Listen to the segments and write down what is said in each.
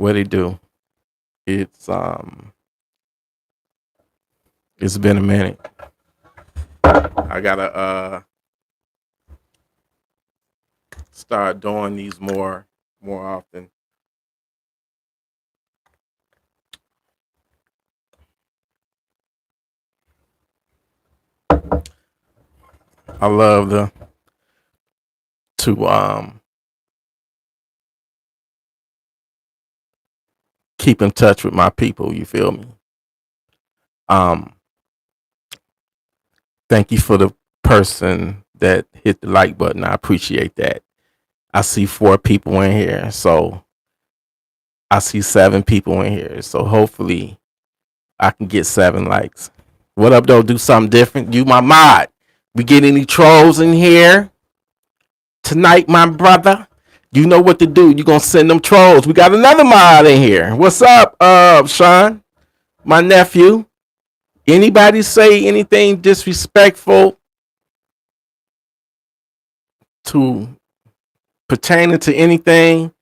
What it do? It's it's been a minute. I gotta start doing these more often. I love to keep in touch with my people, you feel me? Um Thank you for the person that hit the like button. I appreciate that. I see 4 people in here, so I see 7 people in here. So hopefully I can get 7 likes. What up though? Do something different. You my mod. We get any trolls in here tonight, my brother? You know what to do. You gonna send them trolls. We got another mod in here. What's up, Sean? My nephew. Anybody say anything disrespectful to pertaining to anything,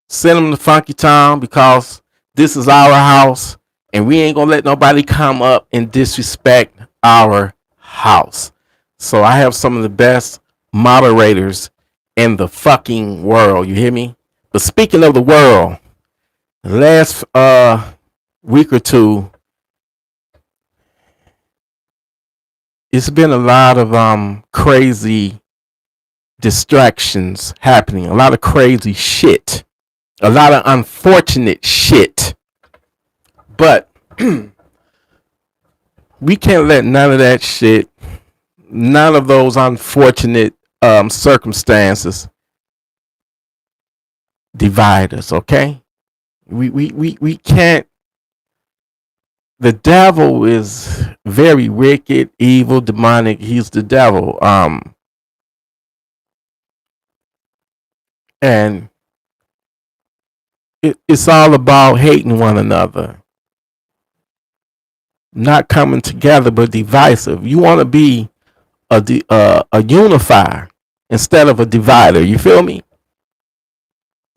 send them to Funky Town because this is our house and we ain't gonna let nobody come up and disrespect our house. So I have some of the best moderators in the fucking world. You hear me? But speaking of the world, the last week or two, it's been a lot of crazy distractions happening, a lot of crazy shit, a lot of unfortunate shit. But we can't let none of that shit, none of those unfortunate circumstances divide us, okay? We can't. The devil is very wicked, evil, demonic. He's the devil. And it's all about hating one another, not coming together, but divisive. You want to be a unifier instead of a divider. You feel me?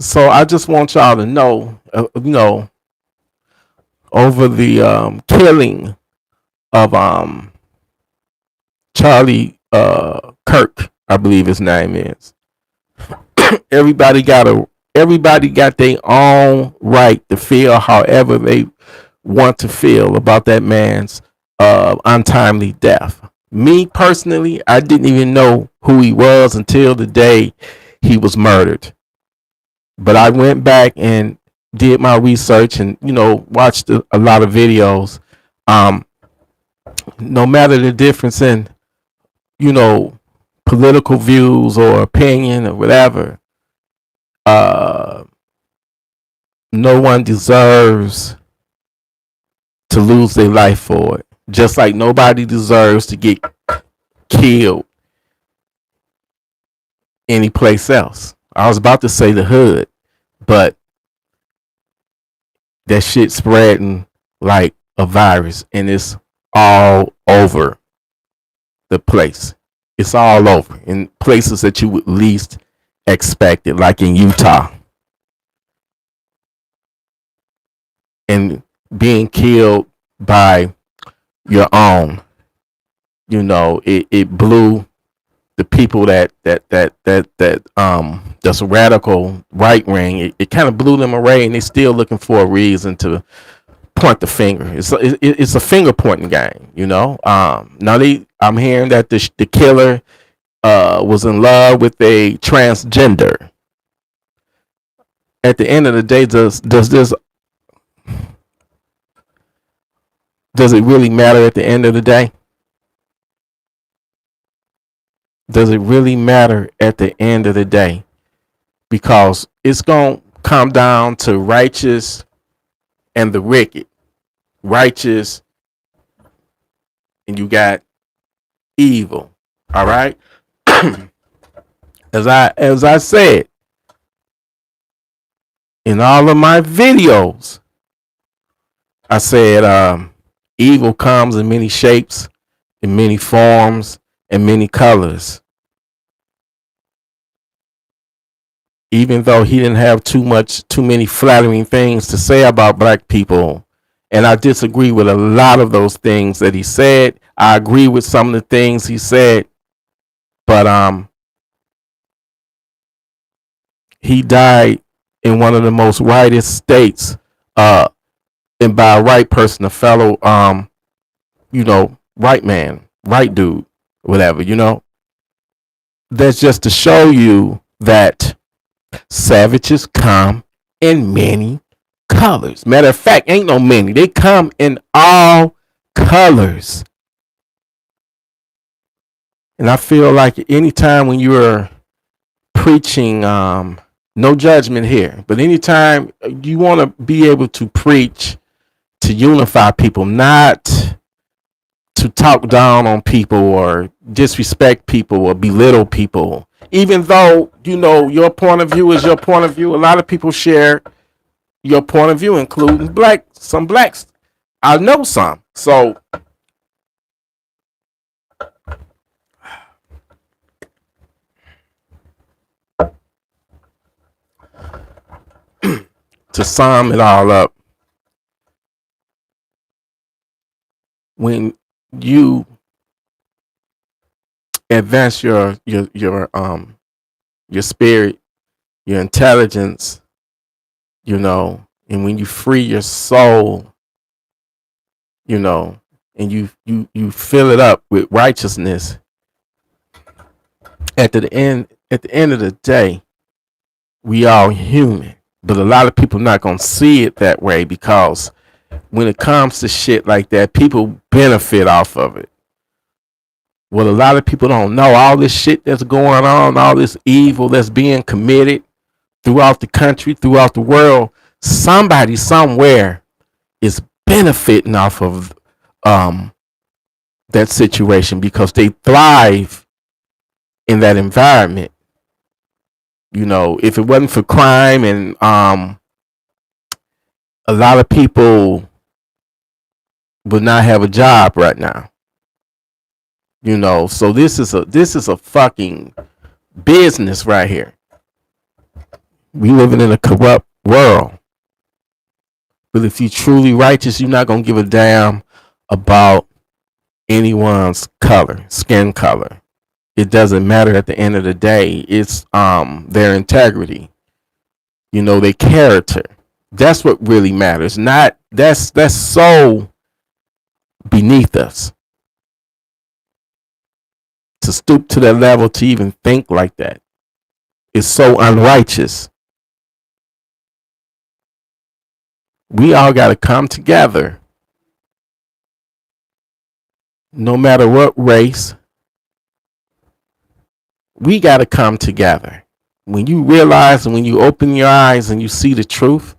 So I just want y'all to know, over the killing of Charlie Kirk, I believe his name is. everybody got a everybody got their own right to feel however they want to feel about that man's untimely death. Me personally, I didn't even know who he was until the day he was murdered. But I went back and did my research and watched a lot of videos. Um, no matter the difference in you know political views or opinion or whatever, uh, no one deserves to lose their life for it. Just like nobody deserves to get killed anyplace else. I was about to say the hood, but that shit spreading like a virus and it's all over the place. It's all over in places that you would least expect it, like in Utah. And being killed by your own, it blew the people that's radical right wing. It kind of blew them away, and they're still looking for a reason to point the finger. It's a finger pointing game, Now I'm hearing that the killer was in love with a transgender. At the end of the day, does it really matter at the end of the day? Does it really matter at the end of the day? Because it's going to come down to righteous and the wicked. Righteous and you got evil. All right? as I said in all of my videos, I said evil comes in many shapes, in many forms, and many colors. even though he didn't have too many flattering things to say about black people. And I disagree with a lot of those things that he said. I agree with some of the things he said, but he died in one of the most rightest states, and by a right person, a fellow, right man, right dude, whatever, That's just to show you that savages come in many colors. Matter of fact, ain't no many. They come in all colors. And I feel like anytime when you're preaching, no judgment here, but anytime you want to be able to preach to unify people, not to talk down on people or disrespect people or belittle people, even though, your point of view is your point of view. A lot of people share your point of view, including some blacks. I know some. So to sum it all up, when you advance your spirit, your intelligence, and when you free your soul, and you fill it up with righteousness, at the end of the day, we all human. But a lot of people not gonna see it that way, because when it comes to shit like that, people benefit off of it. What a lot of people don't know, all this shit that's going on, all this evil that's being committed throughout the country, throughout the world, somebody somewhere is benefiting off of that situation, because they thrive in that environment. If it wasn't for crime and a lot of people would not have a job right now. So this is a fucking business right here. We living in a corrupt world. But if you're truly righteous, you're not gonna give a damn about anyone's color, skin color. It doesn't matter at the end of the day. It's their integrity, their character. That's what really matters. Not that's so beneath us to stoop to that level, to even think like that. It's so unrighteous. We all got to come together, no matter what race. We got to come together. When you realize and when you open your eyes and you see the truth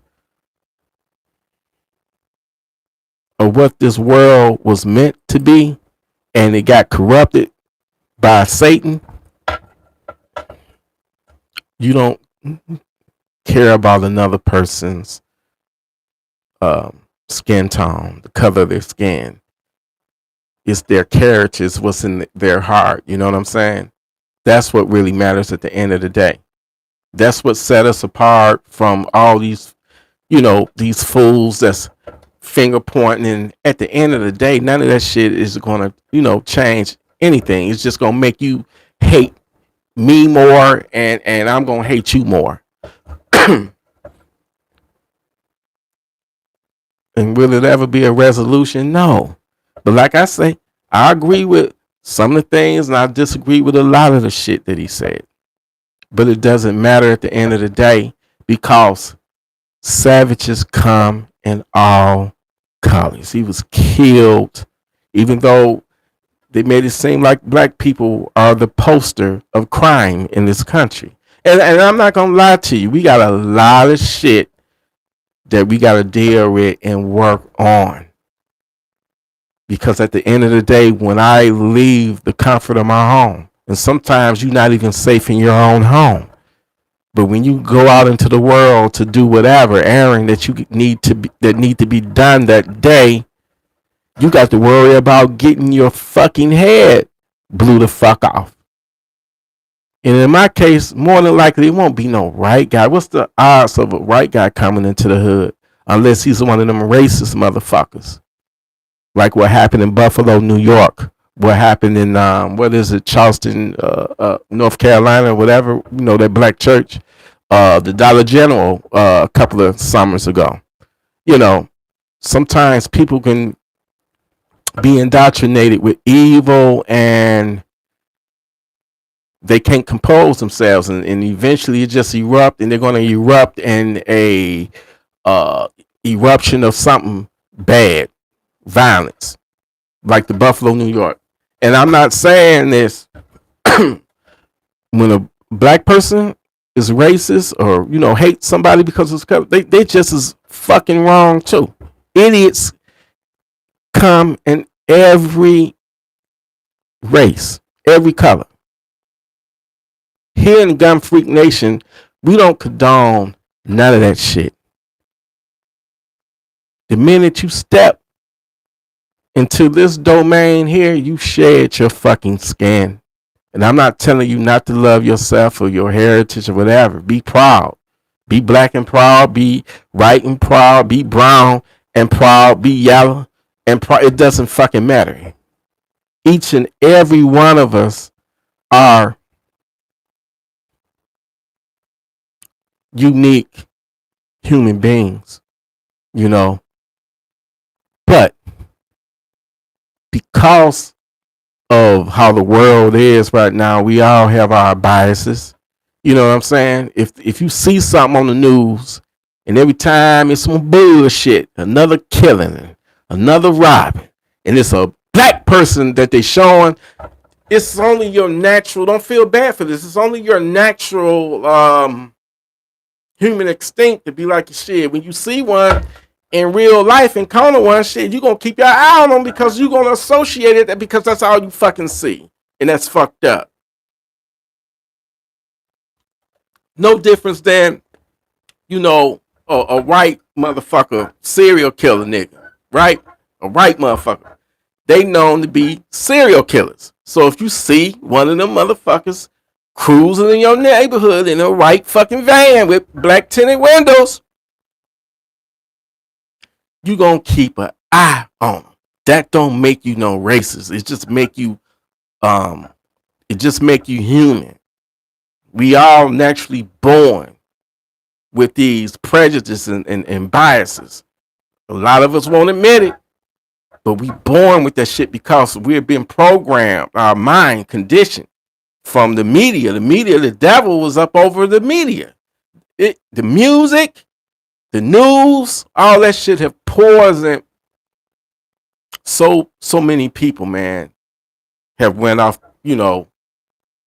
of what this world was meant to be, and it got corrupted by Satan, you don't care about another person's skin tone, the color of their skin. It's their character, it's what's in their heart. You know what I'm saying? That's what really matters at the end of the day. That's what set us apart from all these, these fools that's finger pointing. And at the end of the day, none of that shit is going to, change anything. It's just going to make you hate me more, and I'm going to hate you more. And will it ever be a resolution? No. But like I say, I agree with some of the things and I disagree with a lot of the shit that he said. But it doesn't matter at the end of the day, because savages come in all colors. He was killed, even though they made it seem like black people are the poster of crime in this country. And I'm not going to lie to you. We got a lot of shit that we got to deal with and work on. Because at the end of the day, when I leave the comfort of my home, and sometimes you're not even safe in your own home, but when you go out into the world to do whatever errand that you need to be done that day, you got to worry about getting your fucking head blew the fuck off. And in my case, more than likely, it won't be no right guy. What's the odds of a right guy coming into the hood unless he's one of them racist motherfuckers? Like what happened in Buffalo, New York. What happened in what is it, Charleston, North Carolina, or whatever? You know, that black church, the Dollar General, a couple of summers ago. You know, sometimes people can be indoctrinated with evil and they can't compose themselves, and eventually it just erupt, and they're going to erupt in a eruption of something bad, violence, like the Buffalo, New York. And I'm not saying this when a black person is racist or hate somebody because it's color. They just as fucking wrong too. Idiots come in every race, every color. Here in Gun Freak Nation, we don't condone none of that shit. The minute you step into this domain here, you shed your fucking skin. And I'm not telling you not to love yourself or your heritage or whatever. Be proud. Be black and proud. Be white and proud. Be brown and proud. Be yellow and proud. It doesn't fucking matter. Each and every one of us are unique human beings, But because of how the world is right now, we all have our biases. You know what I'm saying? If you see something on the news and every time it's some bullshit, another killing, another robbing, and it's a black person that they showing, it's only your natural, don't feel bad for this, it's only your natural human instinct to be like, shit, when you see one in real life, encounter one, shit, you're going to keep your eye on them because you're going to associate it because that's all you fucking see. And that's fucked up. No difference than, a white motherfucker, serial killer nigga, right? A white motherfucker. They known to be serial killers. So if you see one of them motherfuckers cruising in your neighborhood in a white fucking van with black tinted windows, you gonna keep an eye on them. That don't make you no racist. It just make you human. We all naturally born with these prejudices and biases. A lot of us won't admit it, but we born with that shit because we're being programmed, our mind conditioned from the media. The devil was up over the media. The music, the news, all that shit have poisoned so many people, man, have went off,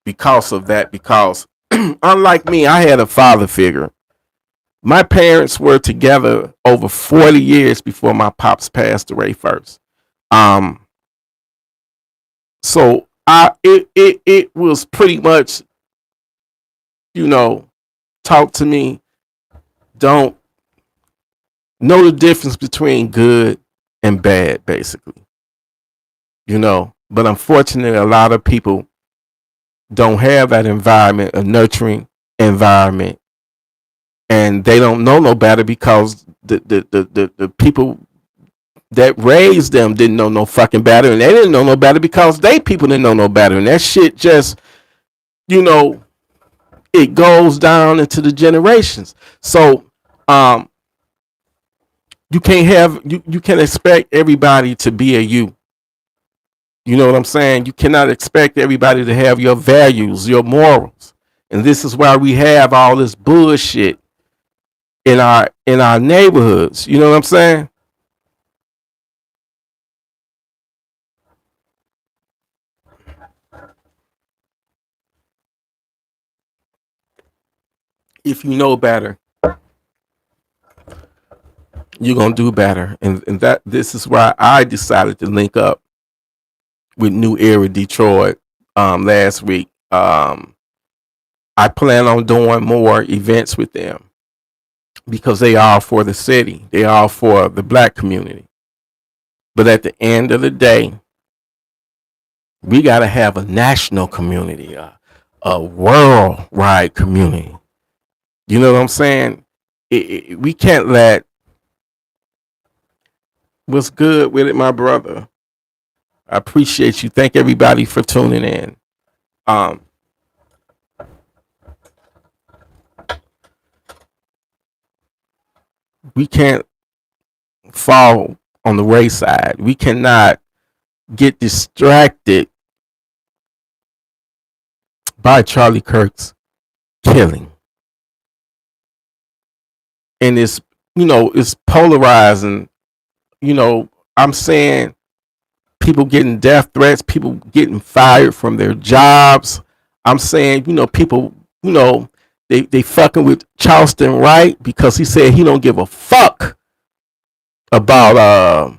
because of that. Because unlike me, I had a father figure. My parents were together over 40 years before my pops passed away first. So it was pretty much, taught to me, don't know the difference between good and bad, basically. But unfortunately, a lot of people don't have that environment, a nurturing environment, and they don't know no better because the people that raised them didn't know no fucking better, and they didn't know no better because they people didn't know no better, and that shit just, it goes down into the generations. So, you can't expect everybody to be a you. You know what I'm saying? You cannot expect everybody to have your values, your morals. And this is why we have all this bullshit in our neighborhoods. You know what I'm saying? If you know better, you're gonna do better. And that this is why I decided to link up with New Era Detroit last week. I plan on doing more events with them because they are for the city. They are for the black community. But at the end of the day, we got to have a national community, a worldwide community. You know what I'm saying? We can't let what's good with it, my brother. I appreciate you. Thank everybody for tuning in. Um, we can't fall on the wayside. We cannot get distracted by Charlie Kirk's killing. And it's polarizing. I'm saying people getting death threats, people getting fired from their jobs. I'm saying, people, they fucking with Charleston Wright because he said he don't give a fuck about uh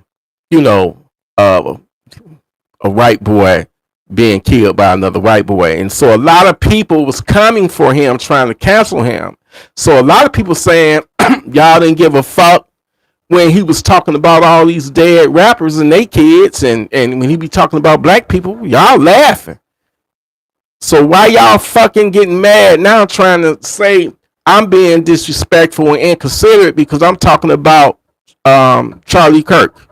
a white boy being killed by another white boy. And so a lot of people was coming for him, trying to cancel him. So a lot of people saying y'all didn't give a fuck when he was talking about all these dead rappers and they kids, and when he be talking about black people, y'all laughing. So why y'all fucking getting mad now trying to say I'm being disrespectful and inconsiderate because I'm talking about Charlie Kirk?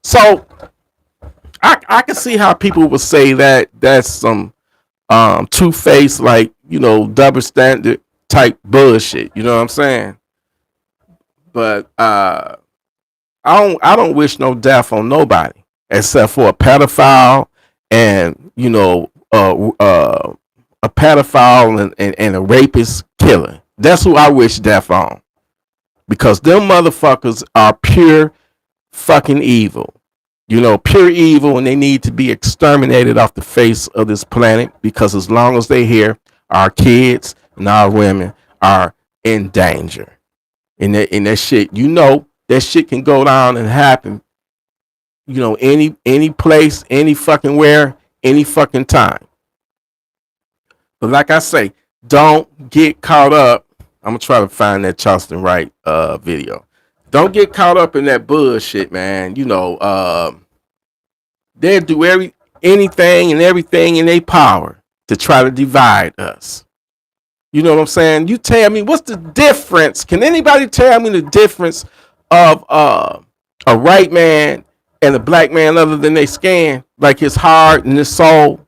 So I can see how people would say that that's some two-faced, like, double standard type bullshit. You know what I'm saying? But I don't wish no death on nobody except for a pedophile and a pedophile and a rapist killer. That's who I wish death on, because them motherfuckers are pure fucking evil. Pure evil, and they need to be exterminated off the face of this planet, because as long as they're here, our kids and our women are in danger. And that shit, that shit can go down and happen, any place, any fucking where, any fucking time. But like I say, don't get caught up. I'm gonna try to find that Charleston Wright video. Don't get caught up in that bullshit, man. They'll do anything and everything in their power to try to divide us. You know what I'm saying? You tell me, what's the difference? Can anybody tell me the difference of a white man and a black man other than their skin, like his heart and his soul?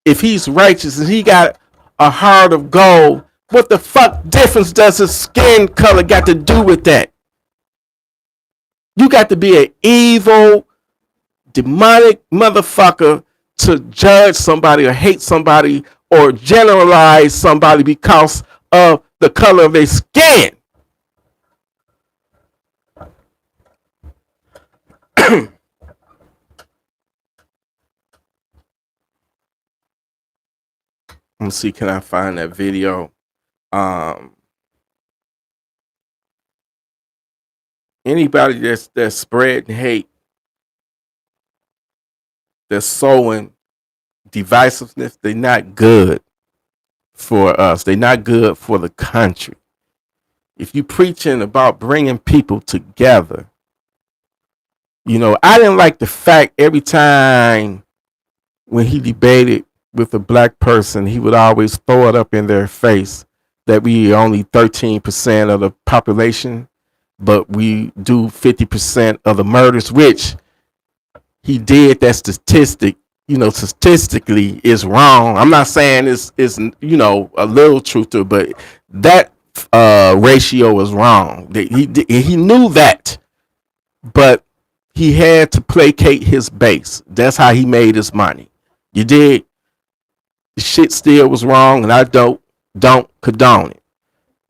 If he's righteous and he got a heart of gold, what the fuck difference does his skin color got to do with that? You got to be an evil, demonic motherfucker to judge somebody or hate somebody or generalize somebody because of the color of their skin. Let me see, can I find that video? Anybody that's spreading hate, that's sowing divisiveness, they're not good for us. They're not good for the country. If you preaching about bringing people together, I didn't like the fact every time when he debated with a black person, he would always throw it up in their face that we are only 13% of the population, but we do 50% of the murders, which he did that statistic, statistically is wrong. I'm not saying it's a little truth to it, but that ratio is wrong. He knew that, but he had to placate his base. That's how he made his money. You did. The shit still was wrong, and I don't condone it.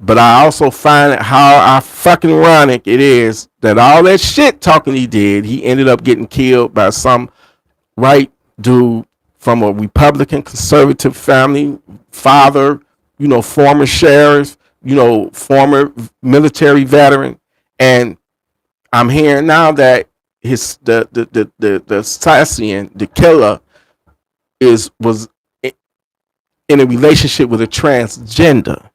But I also find it how fucking ironic it is that all that shit talking he did, he ended up getting killed by some white dude from a Republican conservative family, father, former sheriff, former military veteran. And I'm hearing now that the assassin, the killer, was in a relationship with a transgender.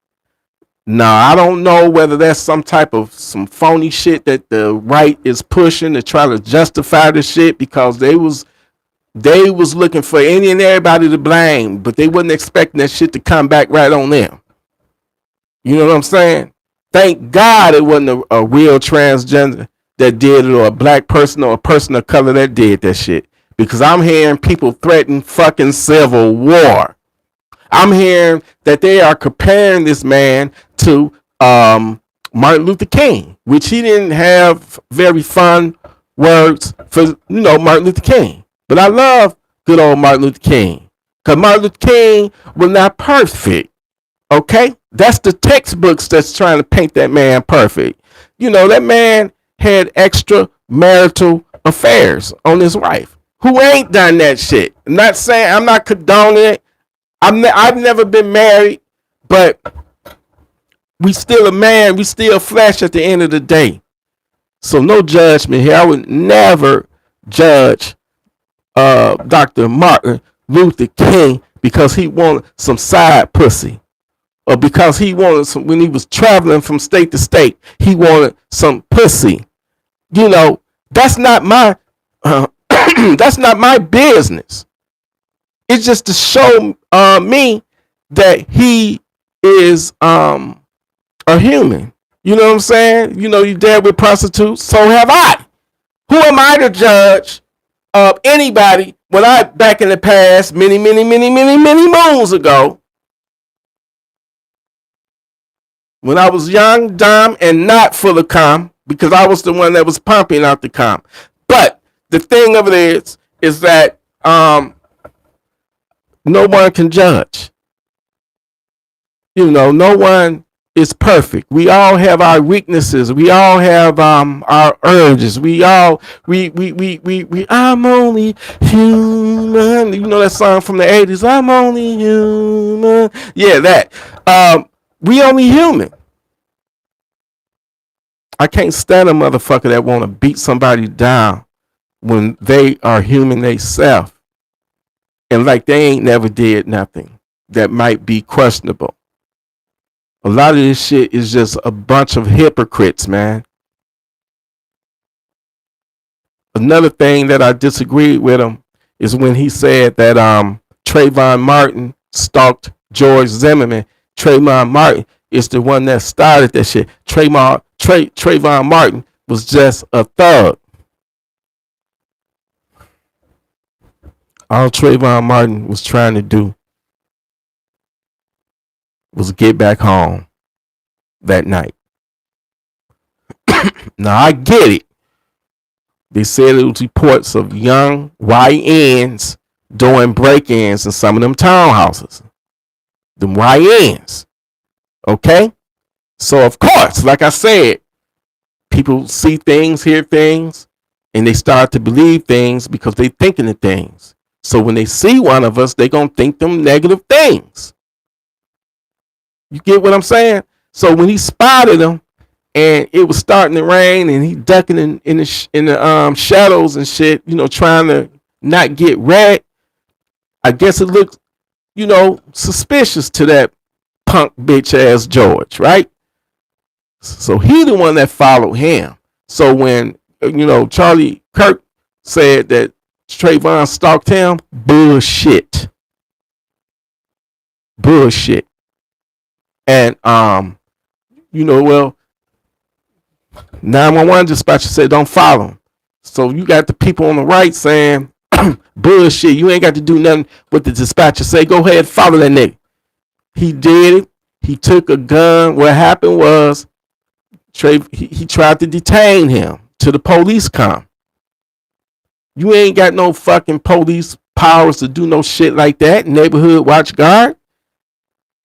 Now, I don't know whether that's some phony shit that the right is pushing to try to justify this shit, because they was They was looking for any and everybody to blame, but they wasn't expecting that shit to come back right on them. You know what I'm saying? Thank God it wasn't a real transgender that did it, or a black person, or a person of color that did that shit. Because I'm hearing people threaten fucking civil war. I'm hearing that they are comparing this man to Martin Luther King, which he didn't have very fun words for, Martin Luther King. But I love good old Martin Luther King, because Martin Luther King was not perfect. Okay? That's the textbooks that's trying to paint that man perfect. That man had extramarital affairs on his wife. Who ain't done that shit? I'm not saying, I'm not condoning it. I've never been married, but we still a man. We still flesh at the end of the day. So no judgment here. I would never judge Dr. Martin Luther King because he wanted some side pussy, or because he wanted some, when he was traveling from state to state, he wanted some pussy. That's not my that's not my business. It's just to show me that he is a human. You know what I'm saying? You dealt with prostitutes, so have I. Who am I to judge anybody when I, back in the past, many moons ago, when I was young, dumb, and not full of cum, because I was the one that was pumping out the cum. But the thing of it is that no one can judge. No one is perfect. We all have our weaknesses. We all have our urges. I'm only human. You know that song from the 80s? I'm only human. Yeah, that. We only human. I can't stand a motherfucker that want to beat somebody down when they are human themselves, and like they ain't never did nothing that might be questionable. A lot of this shit is just a bunch of hypocrites, man. Another thing that I disagreed with him is when he said that Trayvon Martin stalked George Zimmerman. Trayvon Martin is the one that started that shit. Trayvon Martin was just a thug. All Trayvon Martin was trying to do was get back home that night. Now I get it. They said it was reports of young YNs doing break-ins in some of them townhouses. Them YNs. Okay? So of course, like I said, people see things, hear things, and they start to believe things because they thinking of things. So when they see one of us, they gonna think them negative things. You get what I'm saying? So when he spotted him and it was starting to rain and he ducking in the shadows and shit, trying to not get wrecked, I guess it looked, suspicious to that punk bitch ass George, right? So he the one that followed him. So when, Charlie Kirk said that Trayvon stalked him, bullshit. And, well, 911 dispatcher said don't follow him. So you got the people on the right saying, bullshit, you ain't got to do nothing with the dispatcher say. Go ahead, follow that nigga. He did it. He took a gun. What happened was he tried to detain him till the police come. You ain't got no fucking police powers to do no shit like that. Neighborhood watch guard.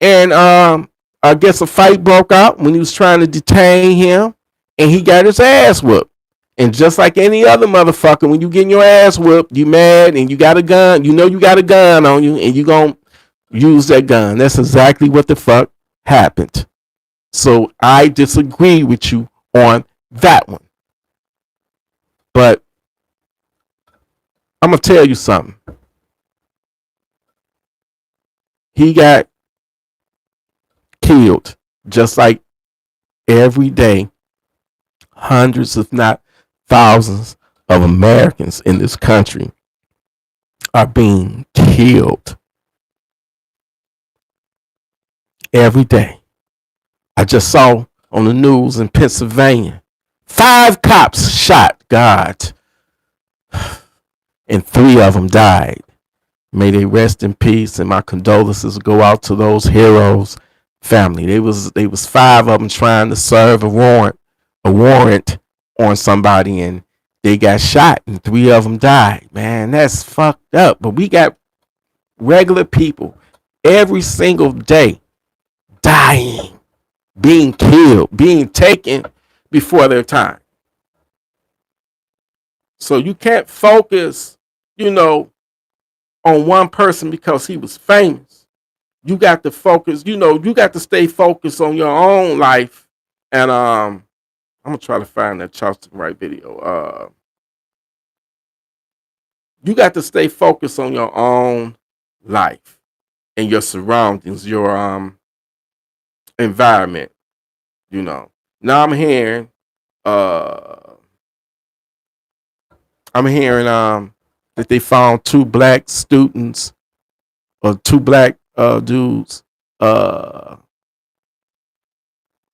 And I guess a fight broke out when he was trying to detain him, and he got his ass whooped. And just like any other motherfucker, when you getting your ass whooped, you mad and you got a gun, you got a gun on you, and you gonna use that gun. That's exactly what the fuck happened. So I disagree with you on that one. But I'm gonna tell you something. He got killed just like every day hundreds if not thousands of Americans in this country are being killed every day. I just saw on the news in Pennsylvania, 5 cops shot, God, and 3 of them died. May they rest in peace, and my condolences go out to those heroes' family. They was 5 of them trying to serve a warrant on somebody, and they got shot, and 3 of them died. Man, that's fucked up. But we got regular people every single day dying, being killed, being taken before their time. So you can't focus, on one person because he was famous. You got to focus, you got to stay focused on your own life. And I'm gonna try to find that Charleston Wright video. You got to stay focused on your own life and your surroundings, your environment. Now I'm hearing that they found 2 black students or 2 black dudes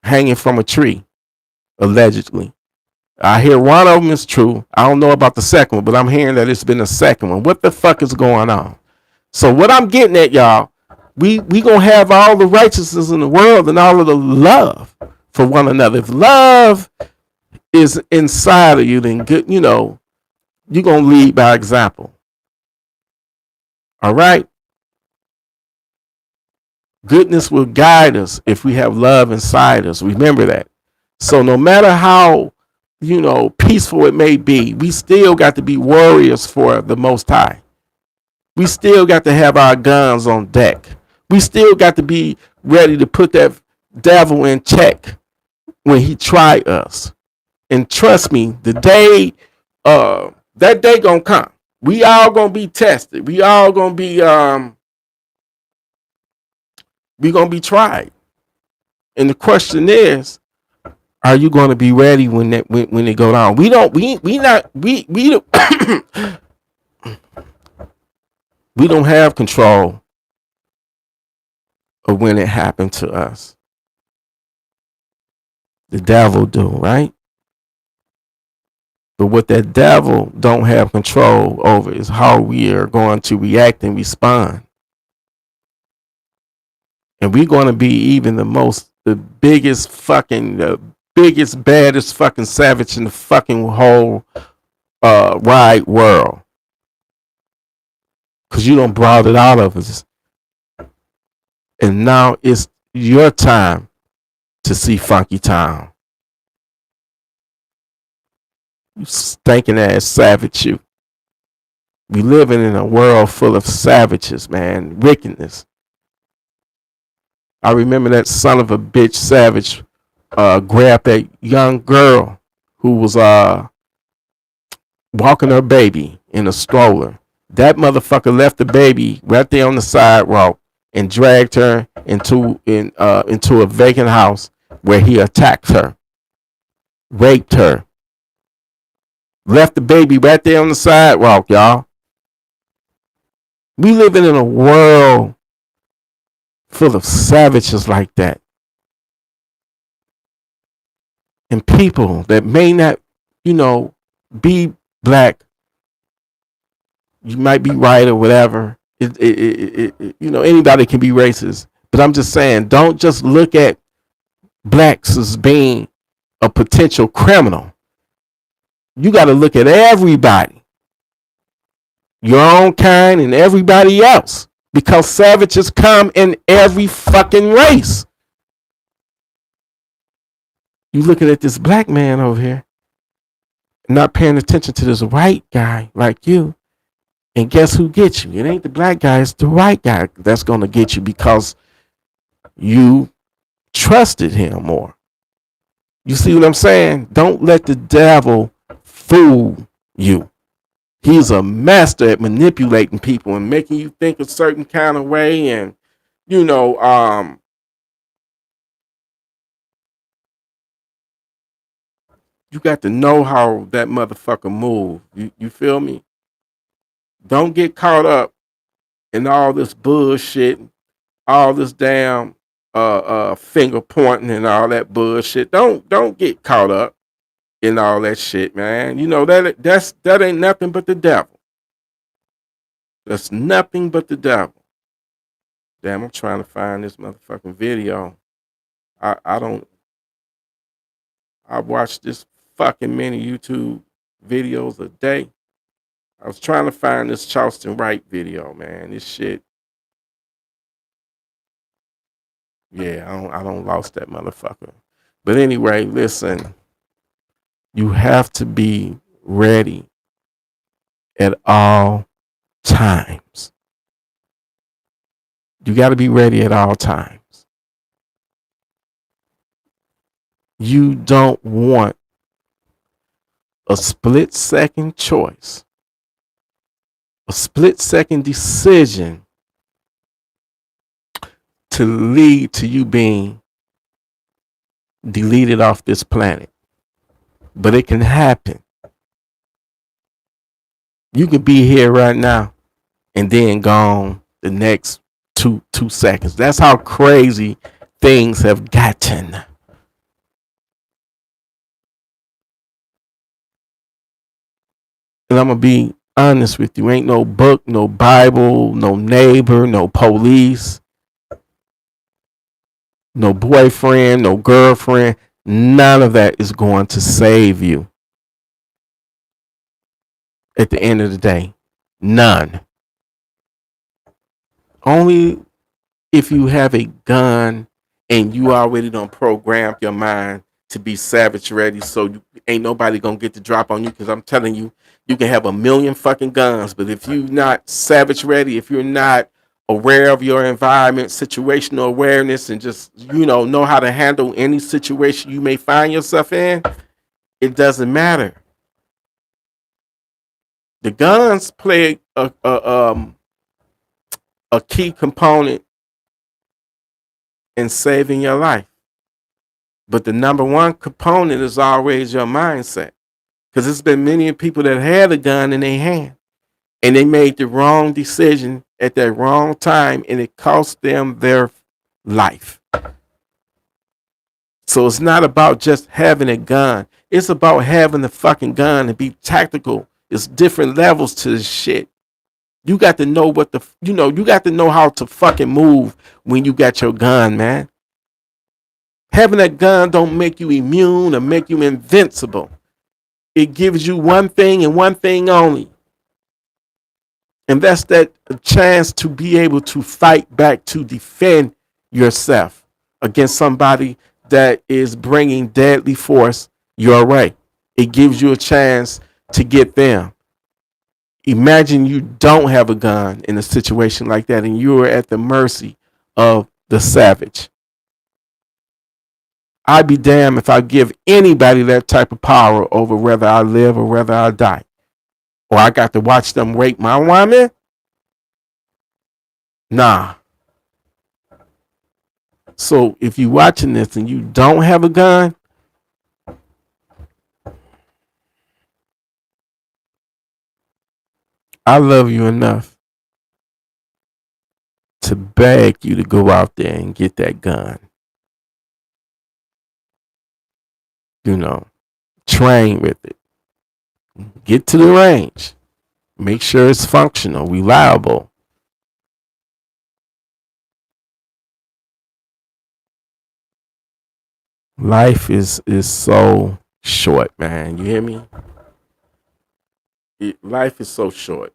hanging from a tree, allegedly. I hear one of them is true. I don't know about the second one, but I'm hearing that it's been a second one. What the fuck is going on? So what I'm getting at, y'all, we gonna have all the righteousness in the world and all of the love for one another. If love is inside of you, then good, you're gonna lead by example. All right? Goodness will guide us if we have love inside us. Remember that. So no matter how, peaceful it may be, we still got to be warriors for the Most High. We still got to have our guns on deck. We still got to be ready to put that devil in check when he try us. And trust me, the day, that day gonna come. We all gonna be tested. We all gonna be, we gonna be tried. And the question is, are you going to be ready when it go down? We don't we don't have control of when it happened to us. The devil do, right? But what that devil don't have control over is how we are going to react and respond. And we're going to be even the biggest, baddest fucking savage in the fucking whole wide world. Because you done brought it out of us. And now it's your time to see Funky Town. You stinking ass savage, you. We living in a world full of savages, man. Wickedness. I remember that son of a bitch savage grabbed that young girl who was walking her baby in a stroller. That motherfucker left the baby right there on the sidewalk and dragged her into a vacant house where he attacked her, raped her, left the baby right there on the sidewalk, y'all. We living in a world full of savages like that. And people that may not, be black. You might be right or whatever. Anybody can be racist. But I'm just saying, don't just look at blacks as being a potential criminal. You got to look at everybody, your own kind and everybody else, because savages come in every fucking race. You looking at this black man over here, not paying attention to this white guy like you, and guess who gets you? It ain't the black guy, it's the white guy that's going to get you because you trusted him more. You see what I'm saying? Don't let the devil fool you. He's a master at manipulating people and making you think a certain kind of way. And, you got to know how that motherfucker move. You feel me? Don't get caught up in all this bullshit, all this damn finger pointing and all that bullshit. Don't get caught up in all that shit, man. You know that ain't nothing but the devil. That's nothing but the devil. Damn, I'm trying to find this motherfucking video. I don't. I watch this fucking many YouTube videos a day. I was trying to find this Charleston Wright video, man. This shit. Yeah, I don't lost that motherfucker. But anyway, listen. You have to be ready at all times. You got to be ready at all times. You don't want a split second choice, a split second decision to lead to you being deleted off this planet. But it can happen. You could be here right now and then gone the next two seconds. That's how crazy things have gotten. And I'm gonna be honest with you. Ain't no book, no Bible, no neighbor, no police, no boyfriend, no girlfriend. None of that is going to save you at the end of the day. None. Only if you have a gun and you already done programmed your mind to be savage ready, so you ain't nobody gonna get the drop on you. Because I'm telling you, you can have a million fucking guns, but if you're not savage ready, if you're not aware of your environment, situational awareness, and just know how to handle any situation you may find yourself in, it doesn't matter. The guns play a key component in saving your life. But the number one component is always your mindset. Because there's been many people that had a gun in their hand and they made the wrong decision at that wrong time and it cost them their life. So it's not about just having a gun. It's about having the fucking gun and be tactical. It's different levels to this shit. You got to know you got to know how to fucking move when you got your gun, man. Having that gun don't make you immune or make you invincible. It gives you one thing and one thing only. And that's that chance to be able to fight back, to defend yourself against somebody that is bringing deadly force your way. It gives you a chance to get them. Imagine you don't have a gun in a situation like that and you are at the mercy of the savage. I'd be damned if I give anybody that type of power over whether I live or whether I die. Or I got to watch them rape my woman? Nah. So if you're watching this and you don't have a gun, I love you enough to beg you to go out there and get that gun. Train with it. Get to the range. Make sure it's functional, reliable. Life is so short, man. You hear me? Life is so short.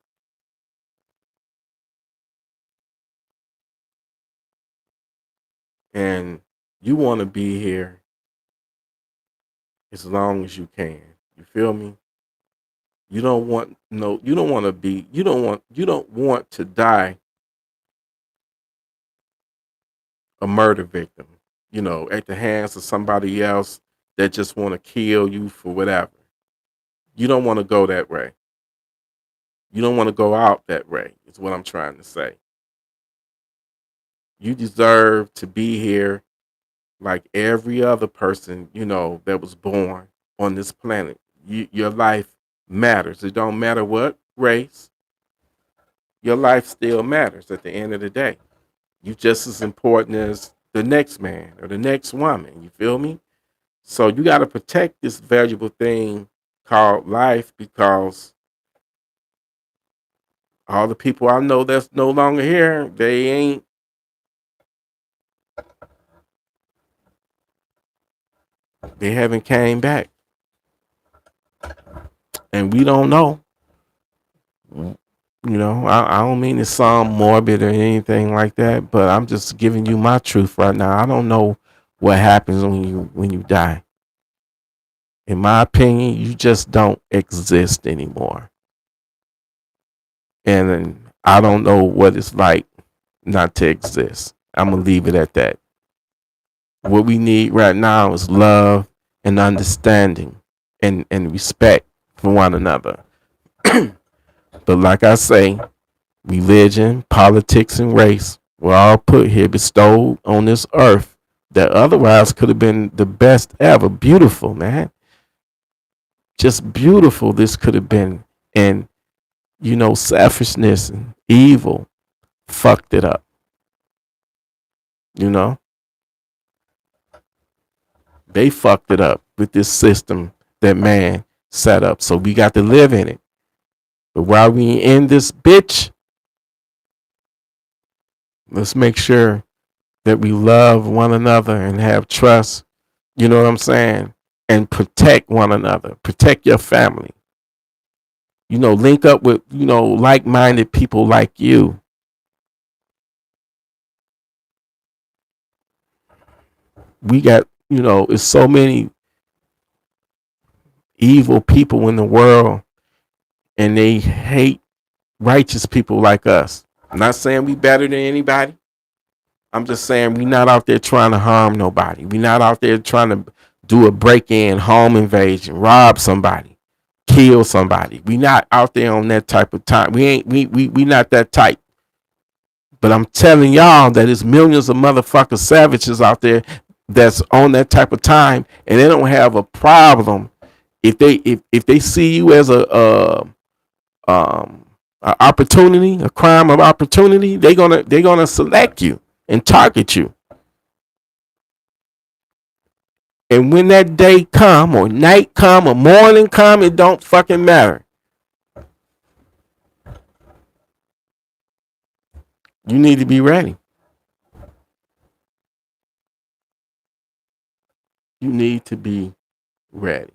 And you want to be here as long as you can. You feel me? You don't want you don't want to die a murder victim, at the hands of somebody else that just want to kill you for whatever. You don't want to go that way. You don't want to go out that way, is what I'm trying to say. You deserve to be here like every other person, that was born on this planet. Your life matters. It don't matter what race, your life still matters at the end of the day. You just as important as the next man or the next woman. You feel me? So you got to protect this valuable thing called life, because all the people I know that's no longer here, they haven't came back. And we don't know. You know, I don't mean to sound morbid or anything like that, but I'm just giving you my truth right now. I don't know what happens when you die. In my opinion, you just don't exist anymore. And I don't know what it's like not to exist. I'm gonna leave it at that. What we need right now is love and understanding and respect for one another. But like I say, religion, politics, and race were all put here, bestowed on this earth that otherwise could have been the best ever. Beautiful, man. Just beautiful this could have been. And, selfishness and evil fucked it up. They fucked it up with this system that man set up. So we got to live in it. But while we in this bitch, let's make sure that we love one another and have trust. You know what I'm saying? And protect one another. Protect your family. Link up with, like-minded people like you. We got, it's so many evil people in the world, and they hate righteous people like us. I'm not saying we better than anybody. I'm just saying we're not out there trying to harm nobody. We're not out there trying to do a break-in, home invasion, rob somebody, kill somebody. We're not out there on that type of time. We not that type. But I'm telling y'all that there's millions of motherfucking savages out there that's on that type of time, and they don't have a problem if they see you as a opportunity, a crime of opportunity. They're gonna select you and target you. And when that day come, or night come, or morning come, it don't fucking matter. You need to be ready. You need to be ready.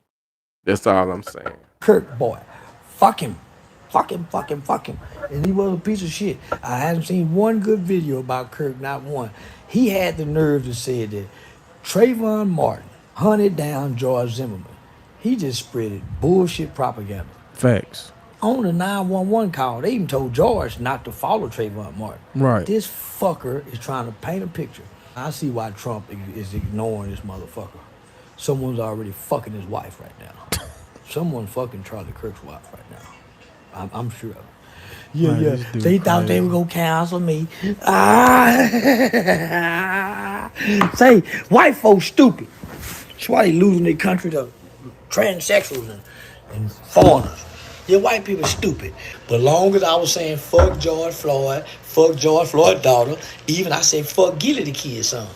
That's all I'm saying. Kirk boy, fuck him. Fuck him. And he was a piece of shit. I haven't seen one good video about Kirk, not one. He had the nerve to say that Trayvon Martin hunted down George Zimmerman. He just spread bullshit propaganda. Facts. On the 911 call, they even told George not to follow Trayvon Martin. Right. This fucker is trying to paint a picture. I see why Trump is ignoring this motherfucker. Someone's already fucking his wife right now. Someone fucking Charlie Kirk's wife right now. I'm sure of it. Yeah, Man, yeah. They thought they were gonna cancel me. Say, white folks stupid. That's why they losing their country to transsexuals and foreigners. Yeah, white people stupid. But long as I was saying fuck George Floyd's daughter, even I said fuck Gilly the kid's son.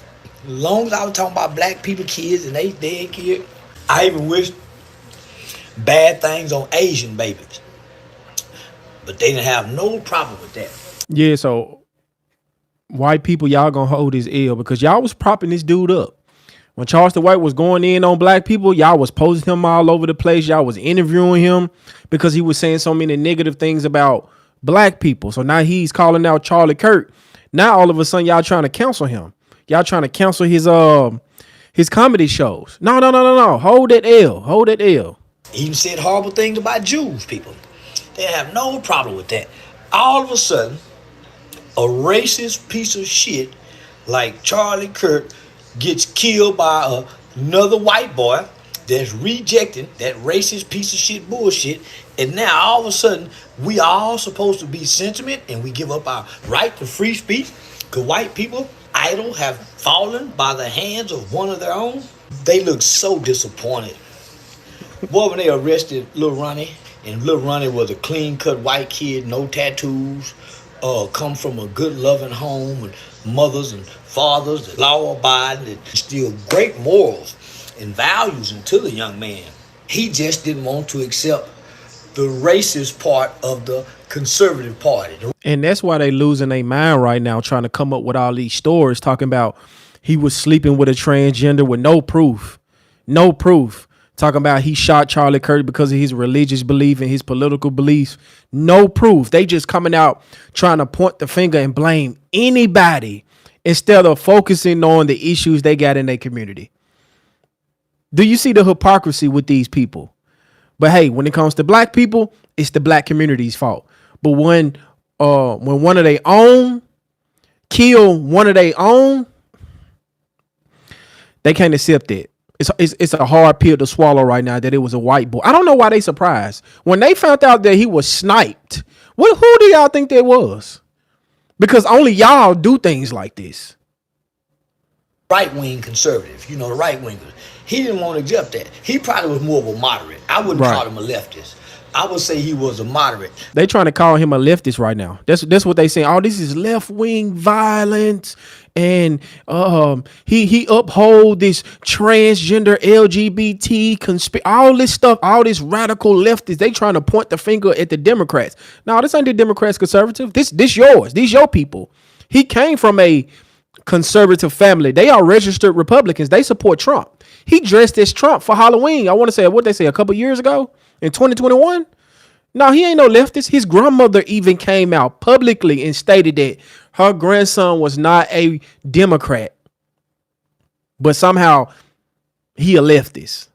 Long as I was talking about black people kids and they dead kids, I even wished bad things on Asian babies. But they didn't have no problem with that. Yeah, so white people, y'all gonna hold his ill because y'all was propping this dude up. When Charleston White was going in on black people, y'all was posting him all over the place. Y'all was interviewing him because he was saying so many negative things about black people. So now he's calling out Charlie Kirk. Now all of a sudden y'all trying to cancel him. Y'all trying to cancel his comedy shows. No. Hold that L. He even said horrible things about Jews people. They have no problem with that. All of a sudden, a racist piece of shit like Charlie Kirk gets killed by another white boy that's rejecting that racist piece of shit bullshit. And now all of a sudden, we all supposed to be sentiment and we give up our right to free speech because white people idle have fallen by the hands of one of their own. They look so disappointed. Boy, when they arrested Lil Ronnie, and Lil Ronnie was a clean-cut white kid, no tattoos, come from a good, loving home with mothers and fathers that law-abiding, that instill great morals and values into the young man. He just didn't want to accept the racist part of the conservative party. And that's why they losing their mind right now, trying to come up with all these stories talking about he was sleeping with a transgender with no proof. No proof. Talking about he shot Charlie Kirk because of his religious belief and his political beliefs. No proof. They just coming out trying to point the finger and blame anybody instead of focusing on the issues they got in their community. Do you see the hypocrisy with these people? But hey, when it comes to black people, it's the black community's fault. But when one of their own kill one of their own, they can't accept it. It's a hard pill to swallow right now that it was a white boy. I don't know why they surprised when they found out that he was sniped. Who do y'all think that was? Because only y'all do things like this. Right-wing conservative, the right wingers. He didn't want to accept that. He probably was more of a moderate. I wouldn't call him a leftist. I would say he was a moderate. They trying to call him a leftist right now. That's what they saying. Oh, this is left wing violence, and he uphold this transgender LGBT all this stuff, all this radical leftist. They trying to point the finger at the Democrats. No, this ain't the Democrats conservative. This yours. These your people. He came from a conservative family. They are registered Republicans. They support Trump. He dressed as Trump for Halloween. I want to say what they say a couple years ago in 2021. No, he ain't no leftist. His grandmother even came out publicly and stated that her grandson was not a Democrat, but somehow he a leftist.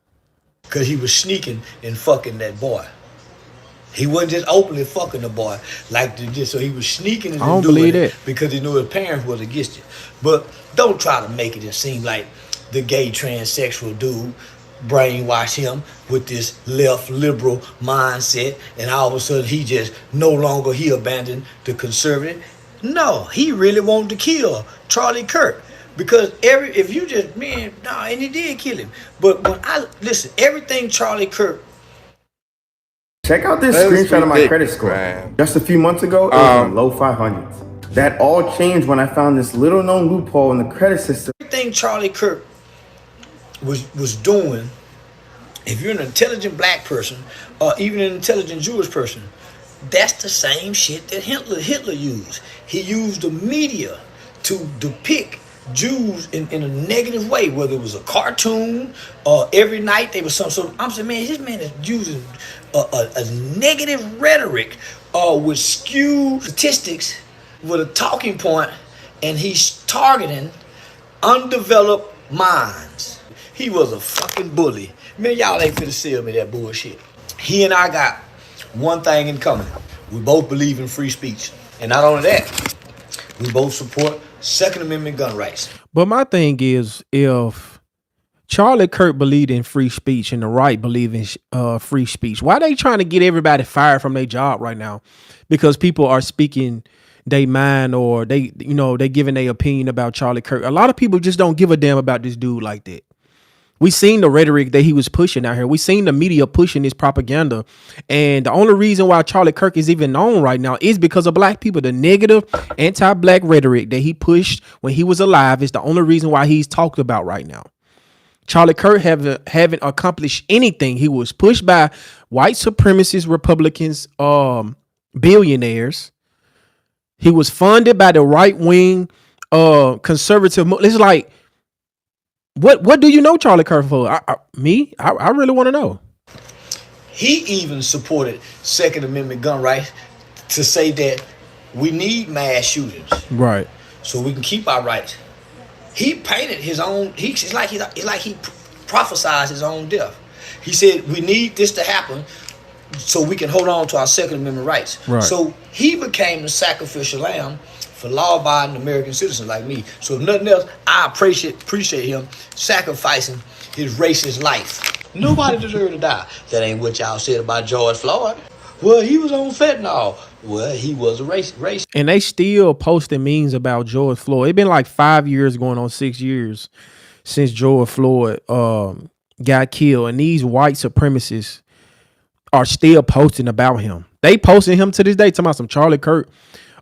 Because he was sneaking and fucking that boy. He wasn't just openly fucking the boy like this. So he was sneaking and doing it because he knew his parents was against it. But don't try to make it seem like the gay transsexual dude brainwash him with this left liberal mindset, and all of a sudden he abandoned the conservative. No, he really wanted to kill Charlie Kirk because and he did kill him. But everything Charlie Kirk. Check out this screenshot of my credit score. Man. Just a few months ago, it was in the low 500s. That all changed when I found this little known loophole in the credit system. Everything Charlie Kirk was doing, if you're an intelligent black person or even an intelligent Jewish person, that's the same shit that Hitler used. He used the media to depict Jews in a negative way, whether it was a cartoon or every night they was some. So I'm saying, man, this man is using a negative rhetoric with skewed statistics with a talking point, and he's targeting undeveloped minds. He was a fucking bully. Man, y'all ain't finna sell me that bullshit. He and I got one thing in common. We both believe in free speech. And not only that, we both support Second Amendment gun rights. But my thing is, if Charlie Kirk believed in free speech and the right believe in free speech, why they trying to get everybody fired from their job right now? Because people are speaking they mind, or they giving their opinion about Charlie Kirk. A lot of people just don't give a damn about this dude like that. We seen the rhetoric that he was pushing out here. We seen the media pushing this propaganda. And the only reason why Charlie Kirk is even known right now is because of black people. The negative anti-black rhetoric that he pushed when he was alive is the only reason why he's talked about right now. Charlie Kirk haven't accomplished anything. He was pushed by white supremacist Republicans, billionaires. He was funded by the right-wing conservative. It's like, what do you know Charlie Kirk for? I really want to know. He even supported Second Amendment gun rights to say that we need mass shootings, right? So we can keep our rights. He painted his own. It's like he prophesied his own death. He said we need this to happen so we can hold on to our Second Amendment rights. Right. So he became the sacrificial lamb for law-abiding American citizens like me. So if nothing else, I appreciate him sacrificing his racist life. Nobody deserved to die. That ain't what y'all said about George Floyd. Well, he was on fentanyl. Well, he was a racist. And they still posting memes about George Floyd. It's been like 5 years, going on 6 years since George Floyd got killed. And these white supremacists are still posting about him. They posting him to this day, talking about some Charlie Kirk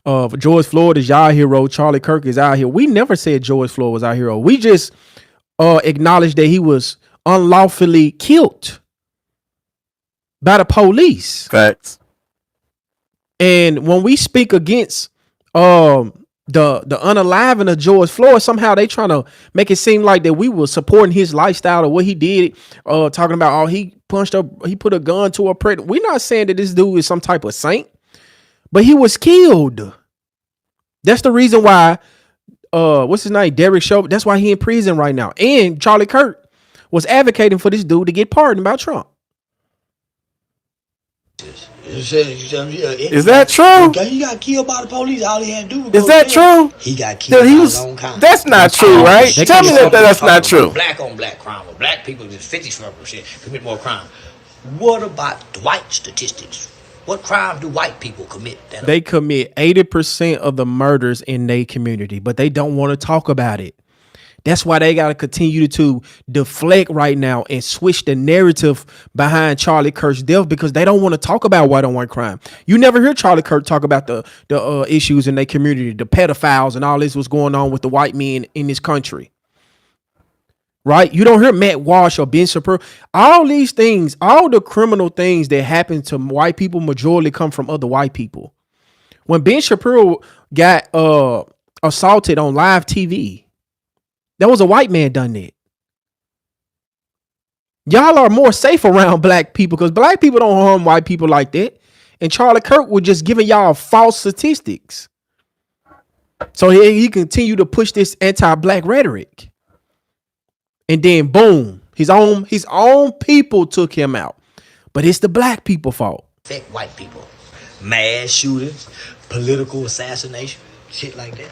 George Floyd is our hero. Charlie Kirk is our hero. We never said George Floyd was our hero. We just acknowledged that he was unlawfully killed by the police. Facts. And when we speak against the unaliving of George Floyd, somehow they trying to make it seem like that we were supporting his lifestyle or what he did. Talking about he put a gun to a pregnant. We're not saying that this dude is some type of saint, but he was killed. That's the reason why. What's his name? Derek Chauvin. That's why he in prison right now. And Charlie Kirk was advocating for this dude to get pardoned by Trump. Is that true? He got killed by the police. All he had to do was Is that true? He got killed by his own kind. That's not true, right? Tell me that that's not true. Black on black crime. Black people just 50% commit more crime. What about the white statistics? What crimes do white people commit? They commit 80% of the murders in their community, but they don't want to talk about it. That's why they got to continue to deflect right now and switch the narrative behind Charlie Kirk's death because they don't want to talk about white on white crime. You never hear Charlie Kirk talk about the issues in their community, the pedophiles and all this was going on with the white men in this country. Right? You don't hear Matt Walsh or Ben Shapiro. All these things, all the criminal things that happen to white people majority come from other white people. When Ben Shapiro got assaulted on live TV, that was a white man done that. Y'all are more safe around black people because black people don't harm white people like that. And Charlie Kirk was just giving y'all false statistics. So he continued to push this anti-black rhetoric. And then boom, his own people took him out. But it's the black people fault. Affect white people. Mass shootings, political assassination, shit like that.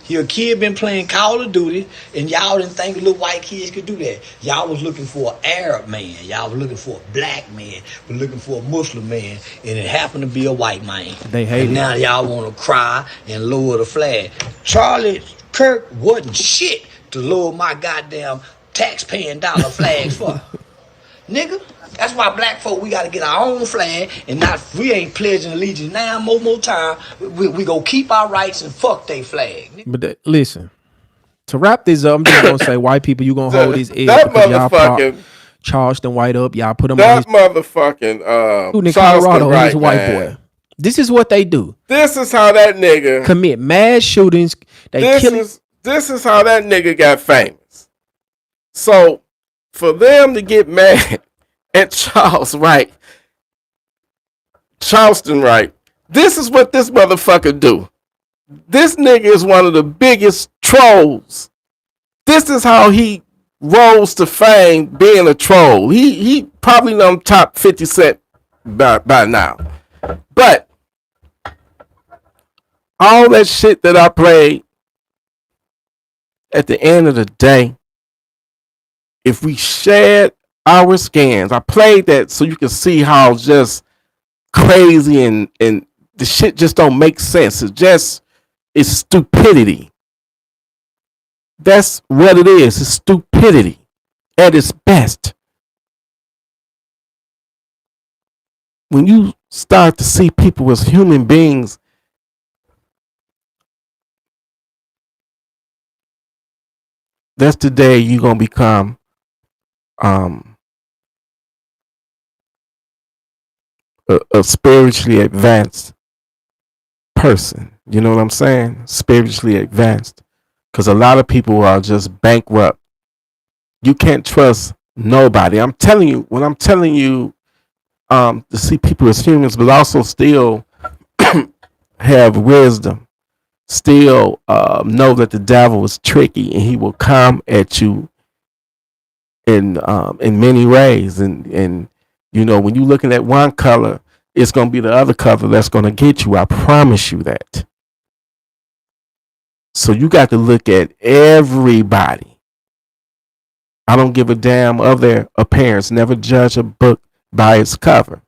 Your kid been playing Call of Duty, and y'all didn't think little white kids could do that. Y'all was looking for an Arab man. Y'all was looking for a black man. Was looking for a Muslim man, and it happened to be a white man. They hate it. Now y'all want to cry and lower the flag. Charlie Kirk wasn't shit to lower my goddamn tax-paying dollar flags for. Nigga, that's why black folk, we got to get our own flag and we ain't pledging allegiance now more time. We go keep our rights and fuck they flag. But listen, to wrap this up, I'm just going to say white people, you going to hold his head. That motherfucking. Charged them white up. Y'all put him that on his. Motherfucking. In Colorado, he's a white boy. This is what they do. This is how that nigga. Commit mass shootings. This is how that nigga got famous. So, for them to get mad at Charleston Wright, this is what this motherfucker do. This nigga is one of the biggest trolls. This is how he rose to fame being a troll. He probably done top 50 Cent by now. But all that shit that I played, at the end of the day, if we shared our scans, I played that so you can see how just crazy and the shit just don't make sense. It's stupidity. That's what it is. It's stupidity at its best. When you start to see people as human beings, that's the day you're going to become a spiritually advanced person. You know what I'm saying? Spiritually advanced. Because a lot of people are just bankrupt. You can't trust nobody. I'm telling you, when I'm telling you to see people as humans, but also still have wisdom, still know that the devil is tricky and he will come at you in many ways. And you know, when you're looking at one color, it's going to be the other color that's going to get you. I promise you that. So you got to look at everybody. I don't give a damn of their appearance. Never judge a book by its cover.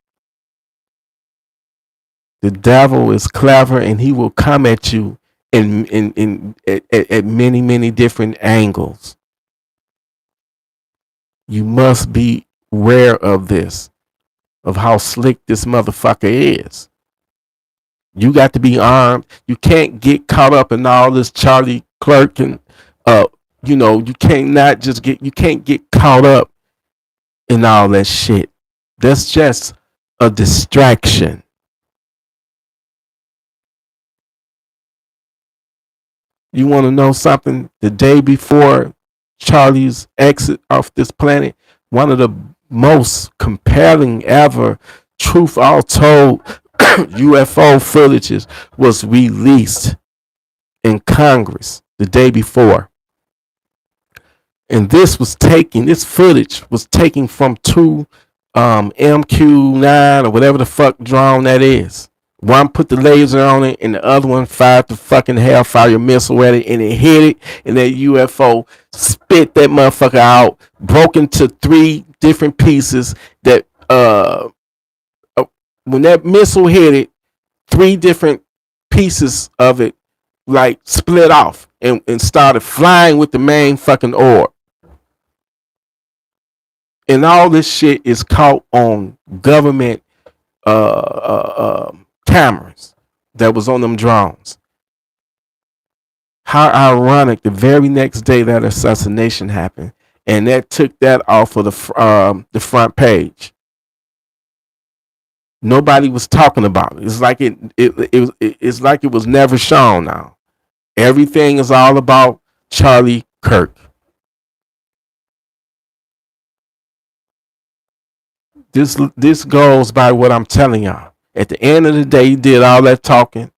The devil is clever and he will come at you at many, many different angles. You must be aware of this, of how slick this motherfucker is. You got to be armed. You can't get caught up in all this Charlie Clerk and you can't get caught up in all that shit. That's just a distraction. You want to know something? The day before Charlie's exit off this planet, one of the most compelling ever, truth all told, UFO footages was released in Congress the day before. And this footage was taken from two MQ-9 or whatever the fuck drone that is. One put the laser on it and the other one fired the fucking hellfire missile at it and it hit it and that UFO spit that motherfucker out, broke into 3 different pieces that when that missile hit it, 3 different pieces of it like split off and started flying with the main fucking orb. And all this shit is caught on government cameras that was on them drones. How ironic! The very next day that assassination happened, and that took that off of the front page. Nobody was talking about it. It's like it's like it was never shown. Now everything is all about Charlie Kirk. This goes by what I'm telling y'all. At the end of the day, he did all that talking,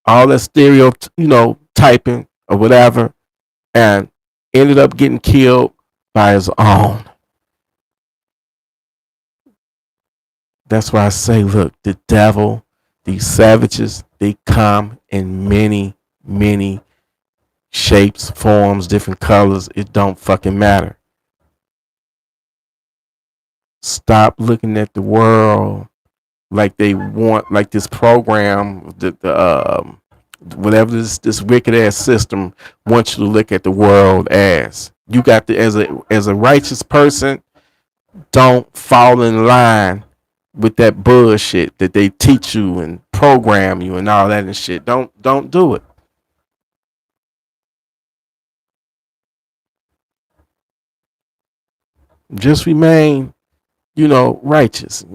all that stereotyping or whatever, and ended up getting killed by his own. That's why I say, look, the devil, these savages, they come in many, many shapes, forms, different colors. It don't fucking matter. Stop looking at the world like they want, like this program, whatever this wicked ass system wants you to look at the world as. You got to, as a righteous person, don't fall in line with that bullshit that they teach you and program you and all that and shit. Don't do it. Just remain, righteous,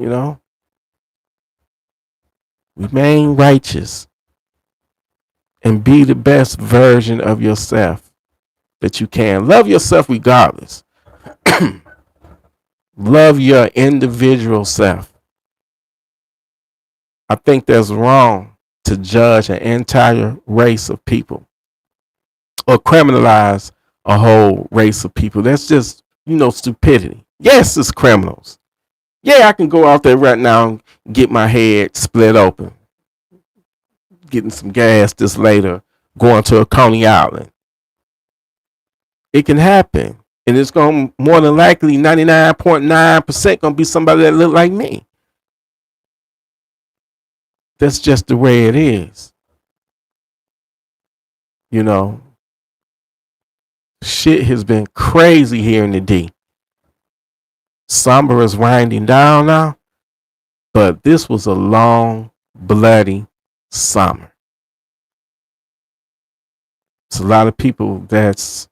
Remain righteous and be the best version of yourself that you can. Love yourself regardless. Love your individual self. I think that's wrong to judge an entire race of people or criminalize a whole race of people. That's just, stupidity. Yes, it's criminals. Yeah, I can go out there right now and get my head split open. Getting some gas this later, going to a Coney Island. It can happen. And it's going to more than likely 99.9% going to be somebody that look like me. That's just the way it is. Shit has been crazy here in the D. Summer is winding down now, but this was a long, bloody summer. It's a lot of people that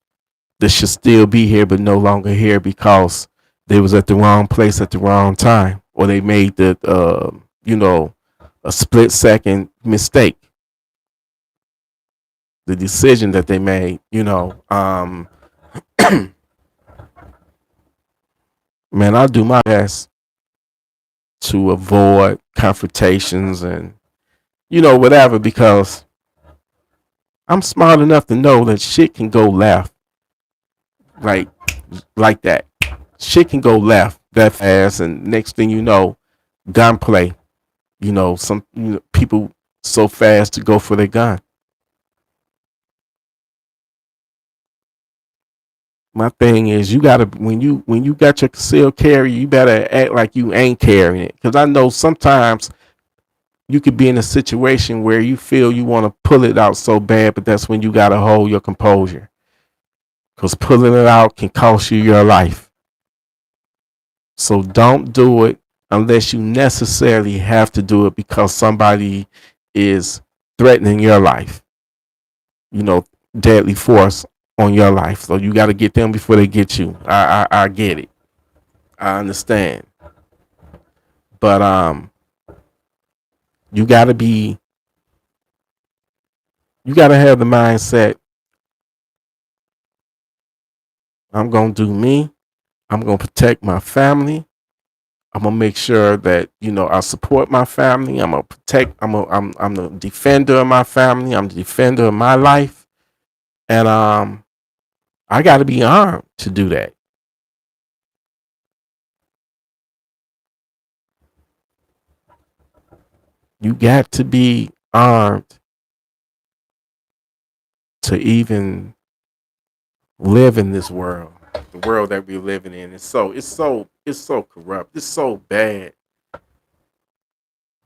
should still be here but no longer here because they was at the wrong place at the wrong time, or they made a split second mistake. The decision that they made, man, I'll do my best to avoid confrontations and whatever, because I'm smart enough to know that shit can go left like that. Shit can go left that fast, and next thing you know, gunplay. Some people so fast to go for their gun. My thing is, you gotta, when you got your concealed carry, you better act like you ain't carrying it. Because I know sometimes you could be in a situation where you feel you want to pull it out so bad, but that's when you gotta hold your composure. Because pulling it out can cost you your life. So don't do it unless you necessarily have to do it because somebody is threatening your life. Deadly force on your life. So you got to get them before they get you. I get it. I understand. But you got to have the mindset, I'm going to do me. I'm going to protect my family. I'm going to make sure that, I support my family. I'm going to protect, I'm the defender of my family. I'm the defender of my life. And I got to be armed to do that. You got to be armed to even live in this world, the world that we're living in. It's so corrupt. It's so bad.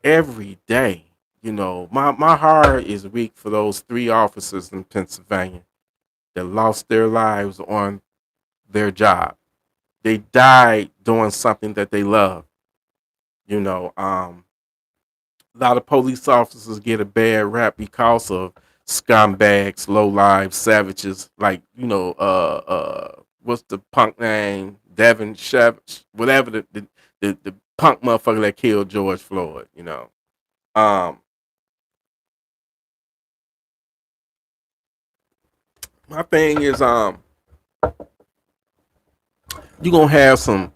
Every day, my heart is weak for those 3 officers in Pennsylvania that lost their lives on their job. They died doing something that they love. A lot of police officers get a bad rap because of scumbags, low lives, savages, like, what's the punk name? Devin Savage, whatever the punk motherfucker that killed George Floyd, My thing is, you're gonna have some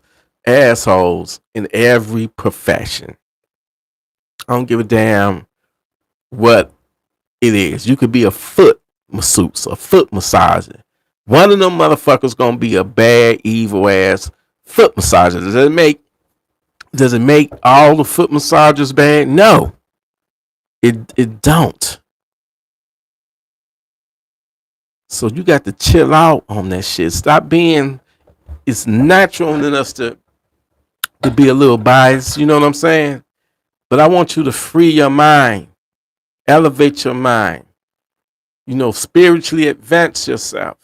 assholes in every profession. I don't give a damn what it is. You could be a foot masseuse, a foot massager. One of them motherfuckers gonna be a bad, evil ass foot massager. Does it make all the foot massagers bad? No. It don't. So you got to chill out on that shit. Stop being, it's natural in us to be a little biased, you know what I'm saying? But I want you to free your mind, elevate your mind, spiritually advance yourself.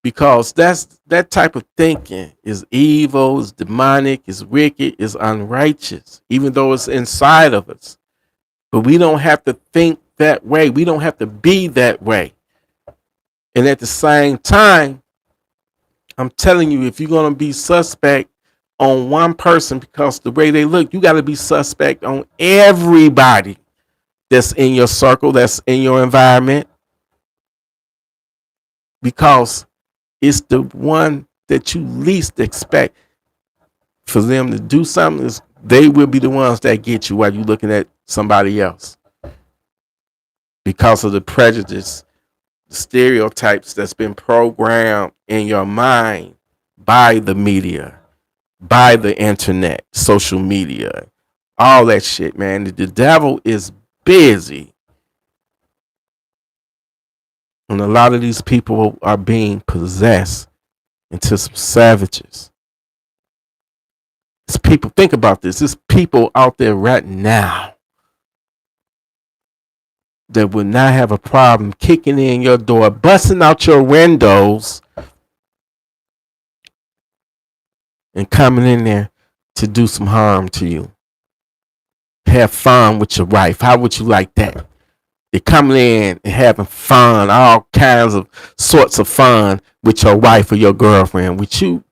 Because that type of thinking is evil, is demonic, is wicked, is unrighteous, even though it's inside of us. But we don't have to think that way. We don't have to be that way. And at the same time, I'm telling you, if you're going to be suspect on one person because the way they look, you got to be suspect on everybody that's in your circle, that's in your environment. Because it's the one that you least expect for them to do something. They will be the ones that get you while you're looking at somebody else. Because of the prejudice, stereotypes that's been programmed in your mind by the media, by the internet, social media, all that shit, man. The devil is busy. And a lot of these people are being possessed into some savages. It's people, think about this. There's people out there right now that would not have a problem kicking in your door, busting out your windows, and coming in there to do some harm to you. Have fun with your wife. How would you like that? They're coming in and having fun, all kinds of sorts of fun with your wife or your girlfriend. Would you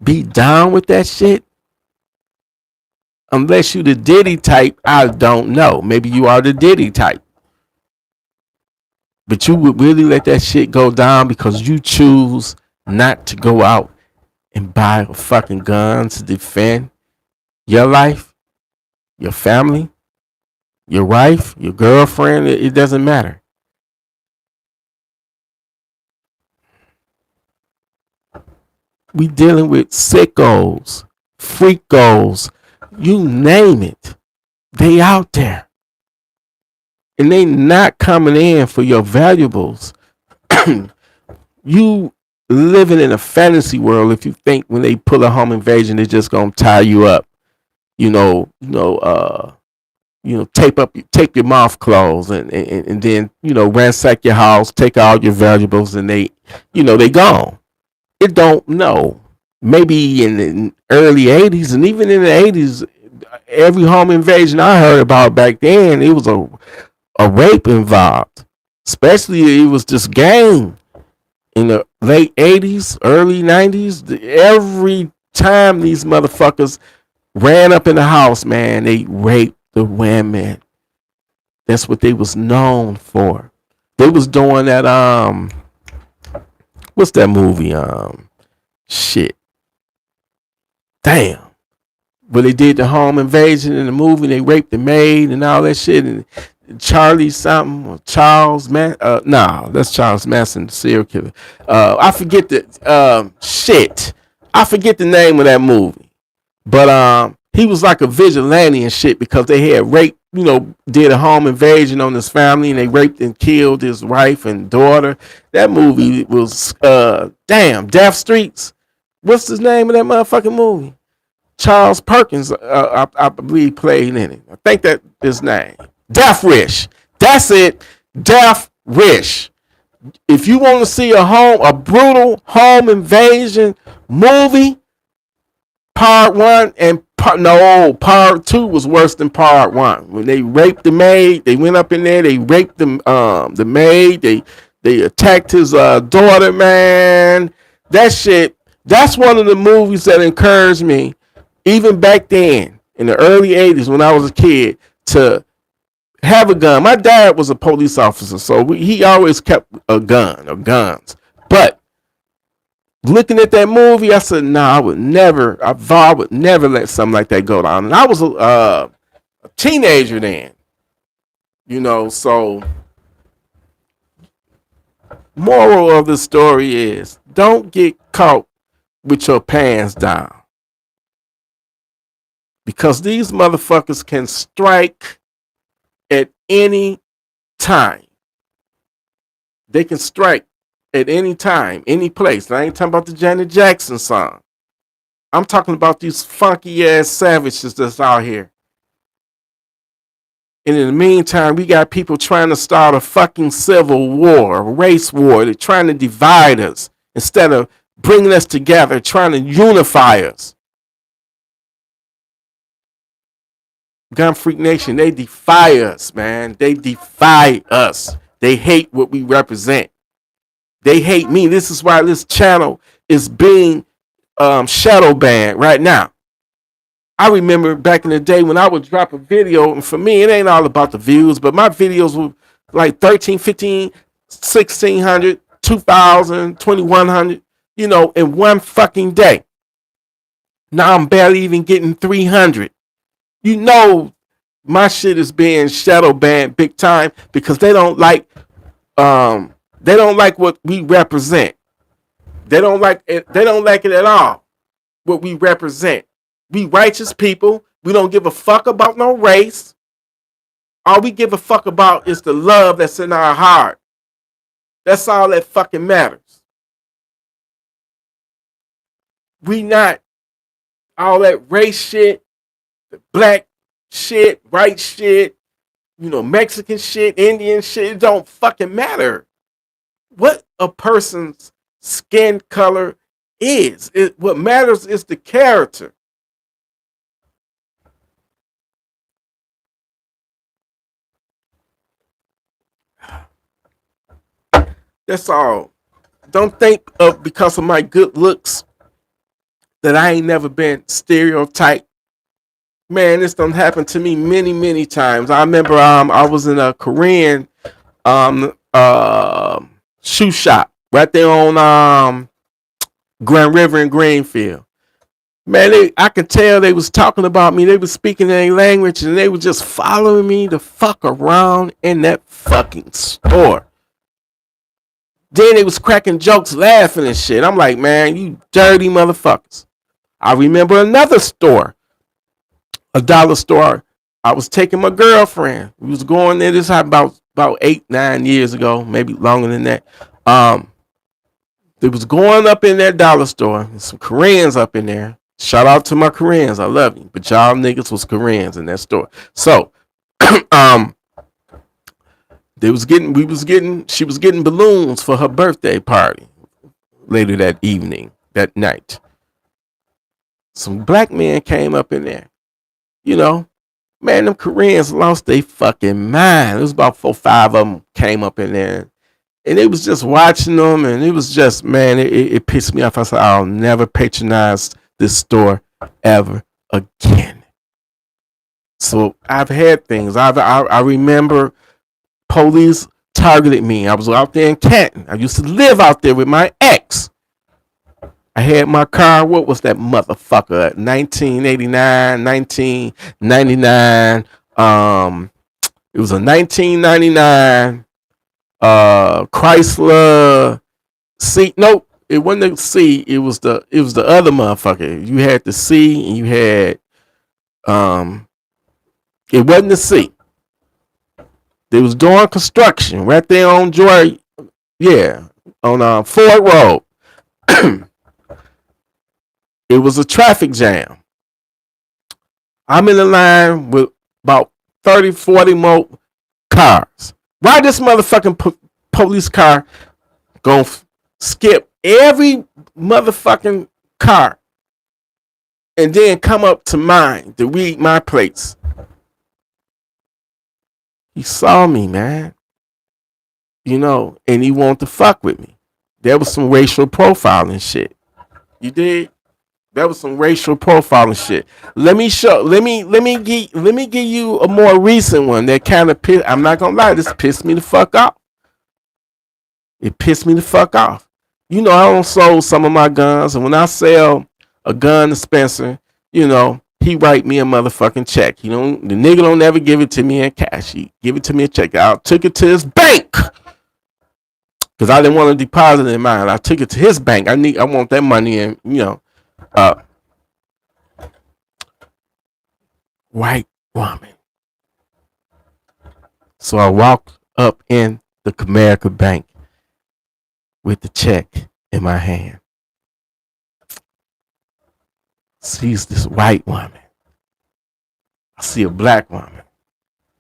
be down with that shit? Unless you the Diddy type, I don't know. Maybe you are the Diddy type. But you would really let that shit go down because you choose not to go out and buy a fucking gun to defend your life, your family, your wife, your girlfriend. It doesn't matter. We dealing with sickos, freakos, you name it. They out there. And they not coming in for your valuables. You living in a fantasy world if you think when they pull a home invasion, they're just gonna tie you up. Tape your mouth closed and then, ransack your house, take all your valuables, and they gone. It don't know. Maybe in the early 80s and even in the 80s, every home invasion I heard about back then, it was a rape involved. Especially it was this gang in the late 80s, early 90s. Every time these motherfuckers ran up in the house, man, they raped the women. That's what they was known for. They was doing that what's that movie? Shit. Damn. But they did the home invasion in the movie, they raped the maid and all that shit. And Charlie something or Charles Man that's Charles Manson, the serial killer. I forget the shit. I forget the name of that movie. But he was like a vigilante and shit because they had raped, did a home invasion on his family and they raped and killed his wife and daughter. That movie was Death Streets. What's the name of that motherfucking movie? Charles Perkins, I believe, played in it. I think that his name. Death Wish. That's it. Death Wish. If you want to see a brutal home invasion movie, part 1 and part 2 was worse than part 1. When they raped the maid, they went up in there, they raped the maid, they attacked his daughter, man. That shit, that's one of the movies that encouraged me, even back then, in the early 80s when I was a kid, to have a gun. My dad was a police officer, so he always kept a gun or guns. But looking at that movie, I said, nah, I would never let something like that go down. And I was a teenager then, so moral of the story is don't get caught with your pants down. Because these motherfuckers can strike at any time. They can strike at any time, any place. And I ain't talking about the Janet Jackson song. I'm talking about these funky ass savages that's out here. And in the meantime, we got people trying to start a fucking civil war, a race war. They're trying to divide us instead of bringing us together, trying to unify us. Gun Freak Nation, they defy us, man. They defy us. They hate what we represent. They hate me. This is why this channel is being shadow banned right now. I remember back in the day when I would drop a video, and for me, it ain't all about the views, but my videos were like 13, 15, 1600, 2000, 2100, in one fucking day. Now I'm barely even getting 300. My shit is being shadow banned big time because they don't like what we represent. They don't like it. They don't like it at all. What we represent. We righteous people. We don't give a fuck about no race. All we give a fuck about is the love that's in our heart. That's all that fucking matters. We not all that race shit, the black shit, white shit, Mexican shit, Indian shit. It don't fucking matter what a person's skin color is. What matters is the character. That's all. Don't think of because of my good looks that I ain't never been stereotyped. Man, this done happened to me many, many times. I remember I was in a Korean shoe shop right there on Grand River in Greenfield. Man, I could tell they was talking about me. They was speaking their language and they were just following me the fuck around in that fucking store. Then they was cracking jokes, laughing and shit. I'm like, man, you dirty motherfuckers. I remember another store, a dollar store. I was taking my girlfriend. We was going there. This happened about 8-9 years ago, maybe longer than that. They was going up in that dollar store. There's some Koreans up in there. Shout out to my Koreans. I love you. But y'all niggas was Koreans in that store. So, she was getting balloons for her birthday party later that night. Some black men came up in there. You know, man, them Koreans lost their fucking mind. It was about 4, 5 of them came up in there. And it was just watching them, and it was just, man, it pissed me off. I said, I'll never patronize this store ever again. So I've had things. I remember police targeted me. I was out there in Canton. I used to live out there with my ex. I had my car. What was that motherfucker? 1989, 1999. It was a 1999 Chrysler C. Nope, it wasn't the C. It was the other motherfucker. You had the C and you had it wasn't the C. They was doing construction right there on Joy, yeah, on Ford Road. It was a traffic jam. I'm in the line with about 30, 40 more cars. Why this motherfucking police car gonna skip every motherfucking car and then come up to mine to read my plates? He saw me, man. You know, and he wanted to fuck with me. There was some racial profiling shit. You did? That was some racial profiling shit. Let me give you a more recent one that kind of pissed. I'm not gonna lie, this pissed me the fuck off. It pissed me the fuck off. You know, I don't sold some of my guns, and when I sell a gun to Spencer, you know, he write me a motherfucking check. You know, the nigga don't ever give it to me in cash. He give it to me a check. I took it to his bank because I didn't want to deposit it in mine. I took it to his bank. I want that money in, you know. White woman. So I walked up in the Comerica Bank with the check in my hand. Sees this white woman. I see a black woman.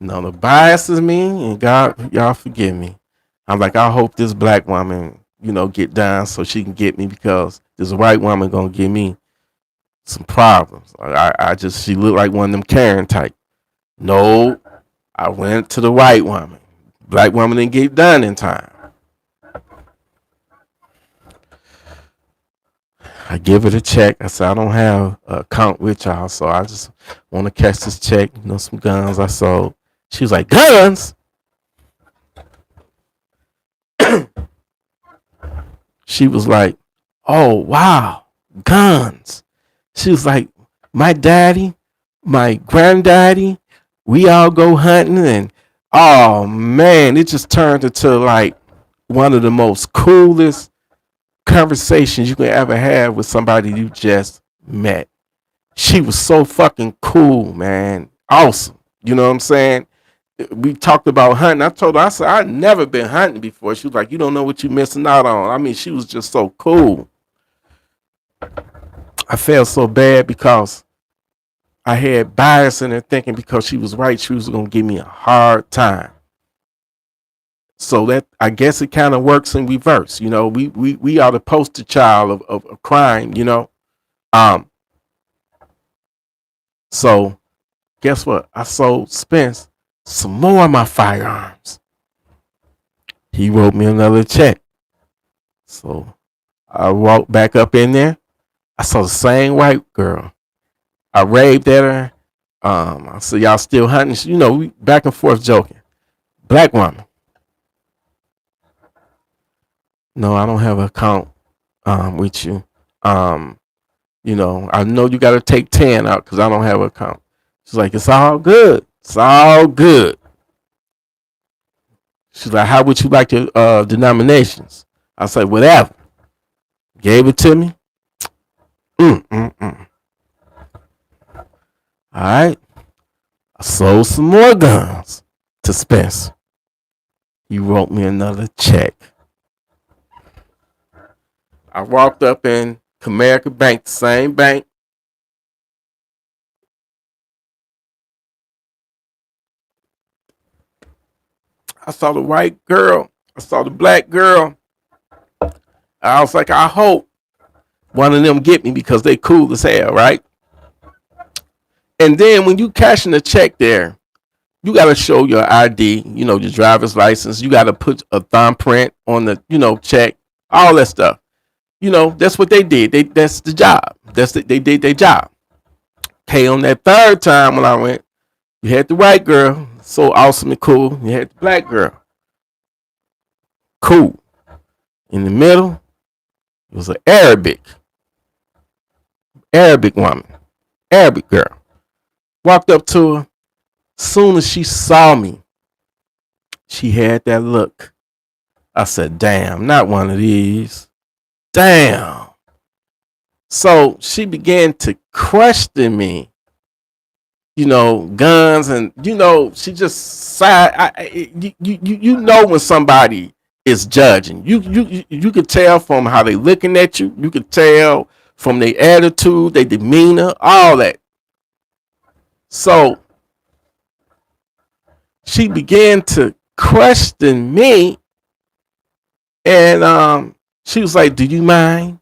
No, the bias is me, and God, y'all forgive me. I'm like, I hope this black woman, you know, get down so she can get me, because this white woman gonna give me some problems. She looked like one of them Karen type. No, I went to the white woman. Black woman didn't get done in time. I give her the check. I said, I don't have an account with y'all, so I just want to catch this check. You know, some guns I sold. She was like, guns? She was like, oh, wow, guns. She was like, my daddy, my granddaddy, we all go hunting, and oh man, it just turned into like one of the most coolest conversations you can ever have with somebody you just met. She was so fucking cool, man. Awesome. You know what I'm saying? We talked about hunting. I told her, I said, I'd never been hunting before. She was like, you don't know what you're missing out on. I mean, she was just so cool. I felt so bad because I had bias in her, thinking because she was white, she was going to give me a hard time. So that, I guess it kind of works in reverse. You know, we are the poster child of crime, you know. So guess what? I sold Spence some more of my firearms. He wrote me another check. So I walked back up in there. I saw the same white girl. I raved at her. I said, y'all still hunting? You know, we back and forth joking. Black woman. No, I don't have an account with you. You know, I know you got to take 10 out because I don't have an account. She's like, it's all good. It's all good. She's like, how would you like your denominations? I said, whatever. Gave it to me. All right. I sold some more guns to Spence. He wrote me another check. I walked up in Comerica Bank, the same bank. I saw the white girl. I saw the black girl. I was like, I hope one of them get me because they cool as hell, right? And then when you cashing the check there, you got to show your ID, your driver's license. You got to put a thumbprint on the, check, all that stuff. That's what they did. That's the job. They did their job. Okay, on that third time when I went, you had the white girl, so awesome and cool. You had the black girl, cool. In the middle, it was an Arabic woman, Arabic girl. Walked up to her. Soon as she saw me, she had that look. I said, damn, not one of these. Damn. So she began to question me, guns, and she just you know when somebody is judging. You could tell from how they looking at you. You could tell from their attitude, their demeanor, all that. So she began to question me, and she was like, "Do you mind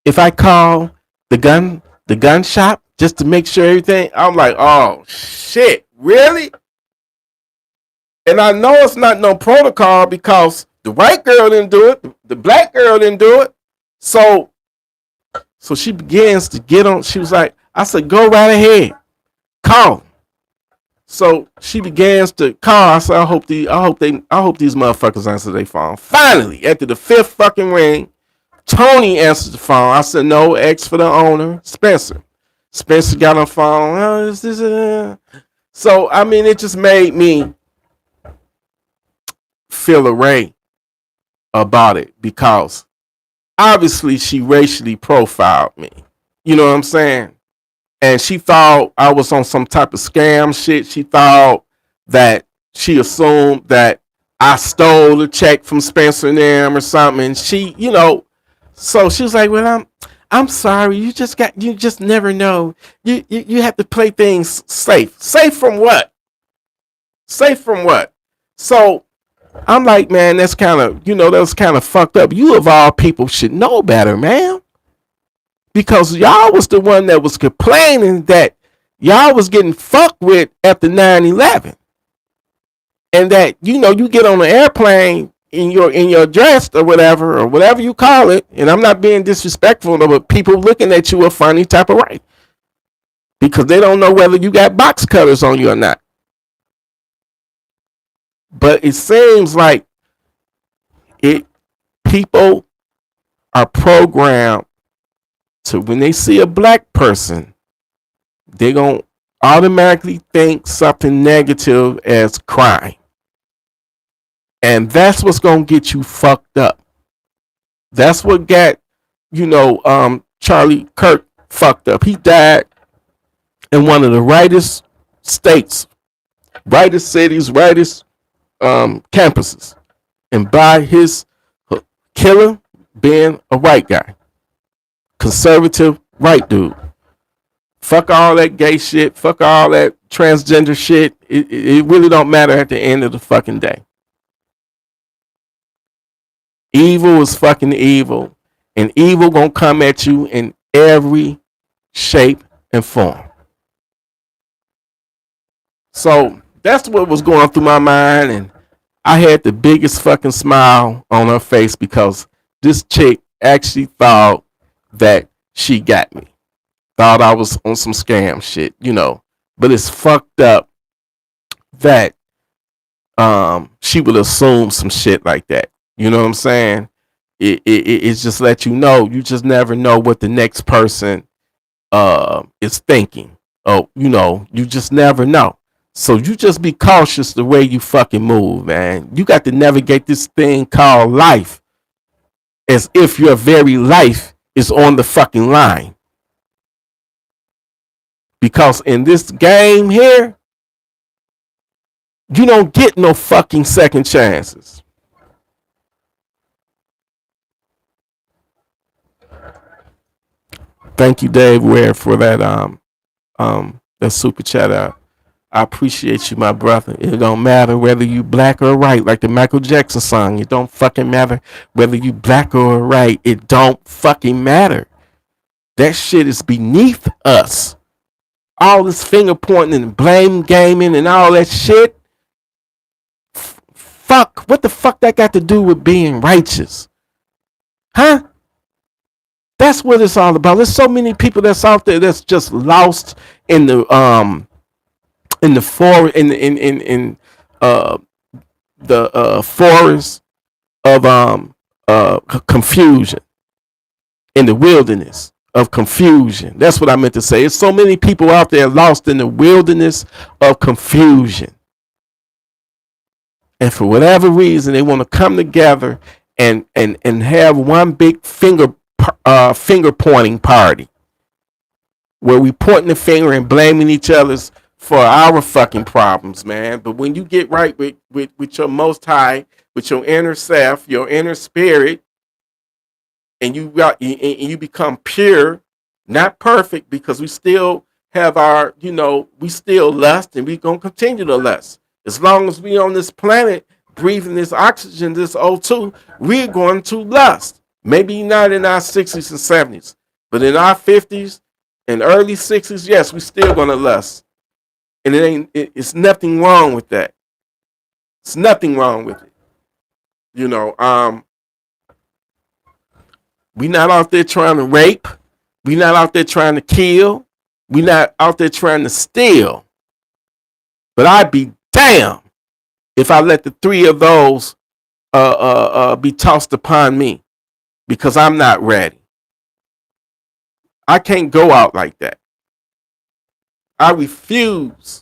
if I call the gun shop just to make sure everything?" I'm like, "Oh shit, really?" And I know it's not no protocol because the white girl didn't do it, the black girl didn't do it. So she begins to get on. She was like, I said, "Go right ahead, call." So she begins to call. I said, I hope these motherfuckers answer their phone. Finally, after the fifth fucking ring, Tony answered the phone. I said, no, X for the owner, Spencer. Spencer got on the phone. Oh, so I mean, it just made me feel array about it because obviously she racially profiled me. You know what I'm saying? And she thought I was on some type of scam shit. She thought that she assumed that I stole a check from Spencer and them or something. And she, so she was like, well, I'm sorry. You just never know. You have to play things safe. Safe from what? Safe from what? So I'm like, man, that's kind of, that was kind of fucked up. You of all people should know better, man. Because y'all was the one that was complaining that y'all was getting fucked with after 9/11. And that, you get on an airplane in your dress or whatever you call it. And I'm not being disrespectful, but people looking at you a funny type of way. Because they don't know whether you got box cutters on you or not. But it seems like people are programmed to when they see a black person, they're going to automatically think something negative as crime. And that's what's going to get you fucked up. That's what got, Charlie Kirk fucked up. He died in one of the rightest states, rightest cities, rightest campuses. And by his killer being a white guy. Conservative white dude. Fuck all that gay shit. Fuck all that transgender shit. It really don't matter at the end of the fucking day. Evil is fucking evil. And evil gonna come at you in every shape and form. So that's what was going through my mind. And I had the biggest fucking smile on her face because this chick actually thought that she got me. Thought I was on some scam shit, But it's fucked up that she would assume some shit like that. You know what I'm saying? It's just let you know. You just never know what the next person is thinking. Oh, you just never know. So you just be cautious the way you fucking move, man. You got to navigate this thing called life as if your very life is on the fucking line. Because in this game here, you don't get no fucking second chances. Thank you, Dave Ware, for that that super chat out. I appreciate you, my brother. It don't matter whether you black or white, like the Michael Jackson song. It don't fucking matter whether you black or white. It don't fucking matter. That shit is beneath us. all this finger pointing and blame gaming and all that shit. Fuck, what the fuck that got to do with being righteous? Huh? That's what it's all about. There's so many people that's out there that's just lost in the forest forest of confusion, in the wilderness of confusion. That's what I meant to say. There's so many people out there lost in the wilderness of confusion. And for whatever reason, they want to come together and have one big finger pointing party where we pointing the finger and blaming each other's for our fucking problems, man. But when you get right with your Most High, with your inner self, your inner spirit, and you become pure, not perfect, because we still have our, we still lust, and we gonna continue to lust. As long as we on this planet breathing this oxygen, this O2, we're going to lust. Maybe not in our 60s and 70s, but in our 50s and early 60s, yes, we still gonna lust. And it's nothing wrong with that. It's nothing wrong with it. We not out there trying to rape. We not out there trying to kill. We not out there trying to steal. But I'd be damned if I let the three of those be tossed upon me, because I'm not ready. I can't go out like that. I refuse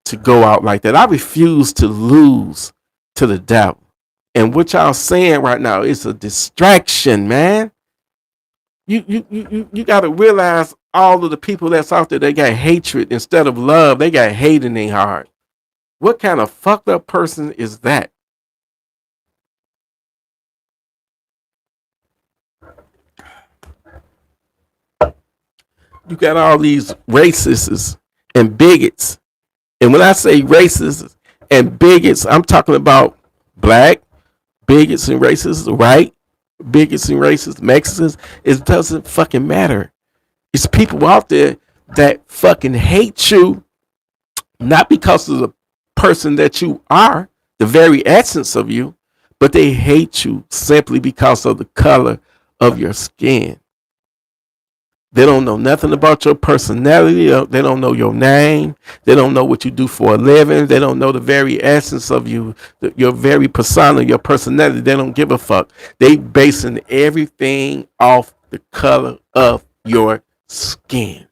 to go out like that. I refuse to lose to the devil. And what y'all saying right now is a distraction, man. You got to realize all of the people that's out there, they got hatred instead of love. They got hate in their heart. What kind of fucked up person is that? You got all these racists and bigots. And when I say racists and bigots, I'm talking about black bigots and racists, white bigots and racists, Mexicans. It doesn't fucking matter. It's people out there that fucking hate you, not because of the person that you are, the very essence of you, but they hate you simply because of the color of your skin. They don't know nothing about your personality. They don't know your name. They don't know what you do for a living. They don't know the very essence of you, your very persona, your personality. They don't give a fuck. They basing everything off the color of your skin.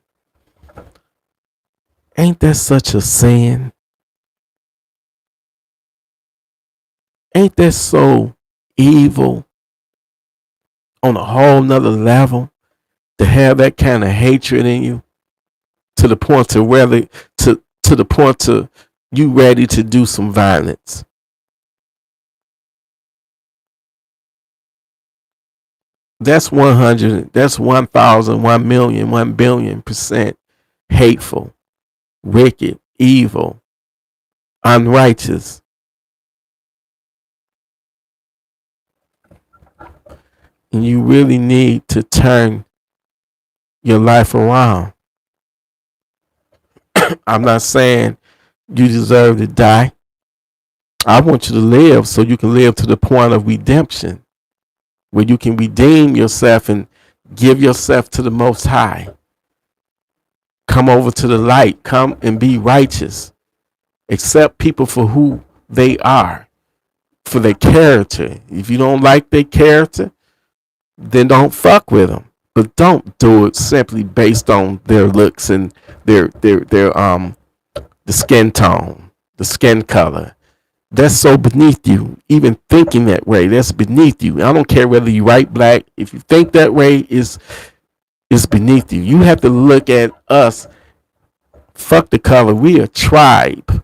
Ain't that such a sin? Ain't that so evil on a whole nother level? To have that kind of hatred in you, to the point to to the point to you ready to do some violence. That's 100. That's 1,000, 1,000,000, 1,000,000,000% hateful, wicked, evil, unrighteous. And you really need to turn your life around. I'm not saying you deserve to die. I want you to live so you can live to the point of redemption, where you can redeem yourself and give yourself to the Most High. Come over to the light. Come and be righteous. Accept people for who they are, for their character. If you don't like their character, then don't fuck with them. But don't do it simply based on their looks and their the skin tone, the skin color. That's so beneath you. Even thinking that way, that's beneath you. I don't care whether you white, black. If you think that way, it's beneath you. You have to look at us. Fuck the color. We a tribe.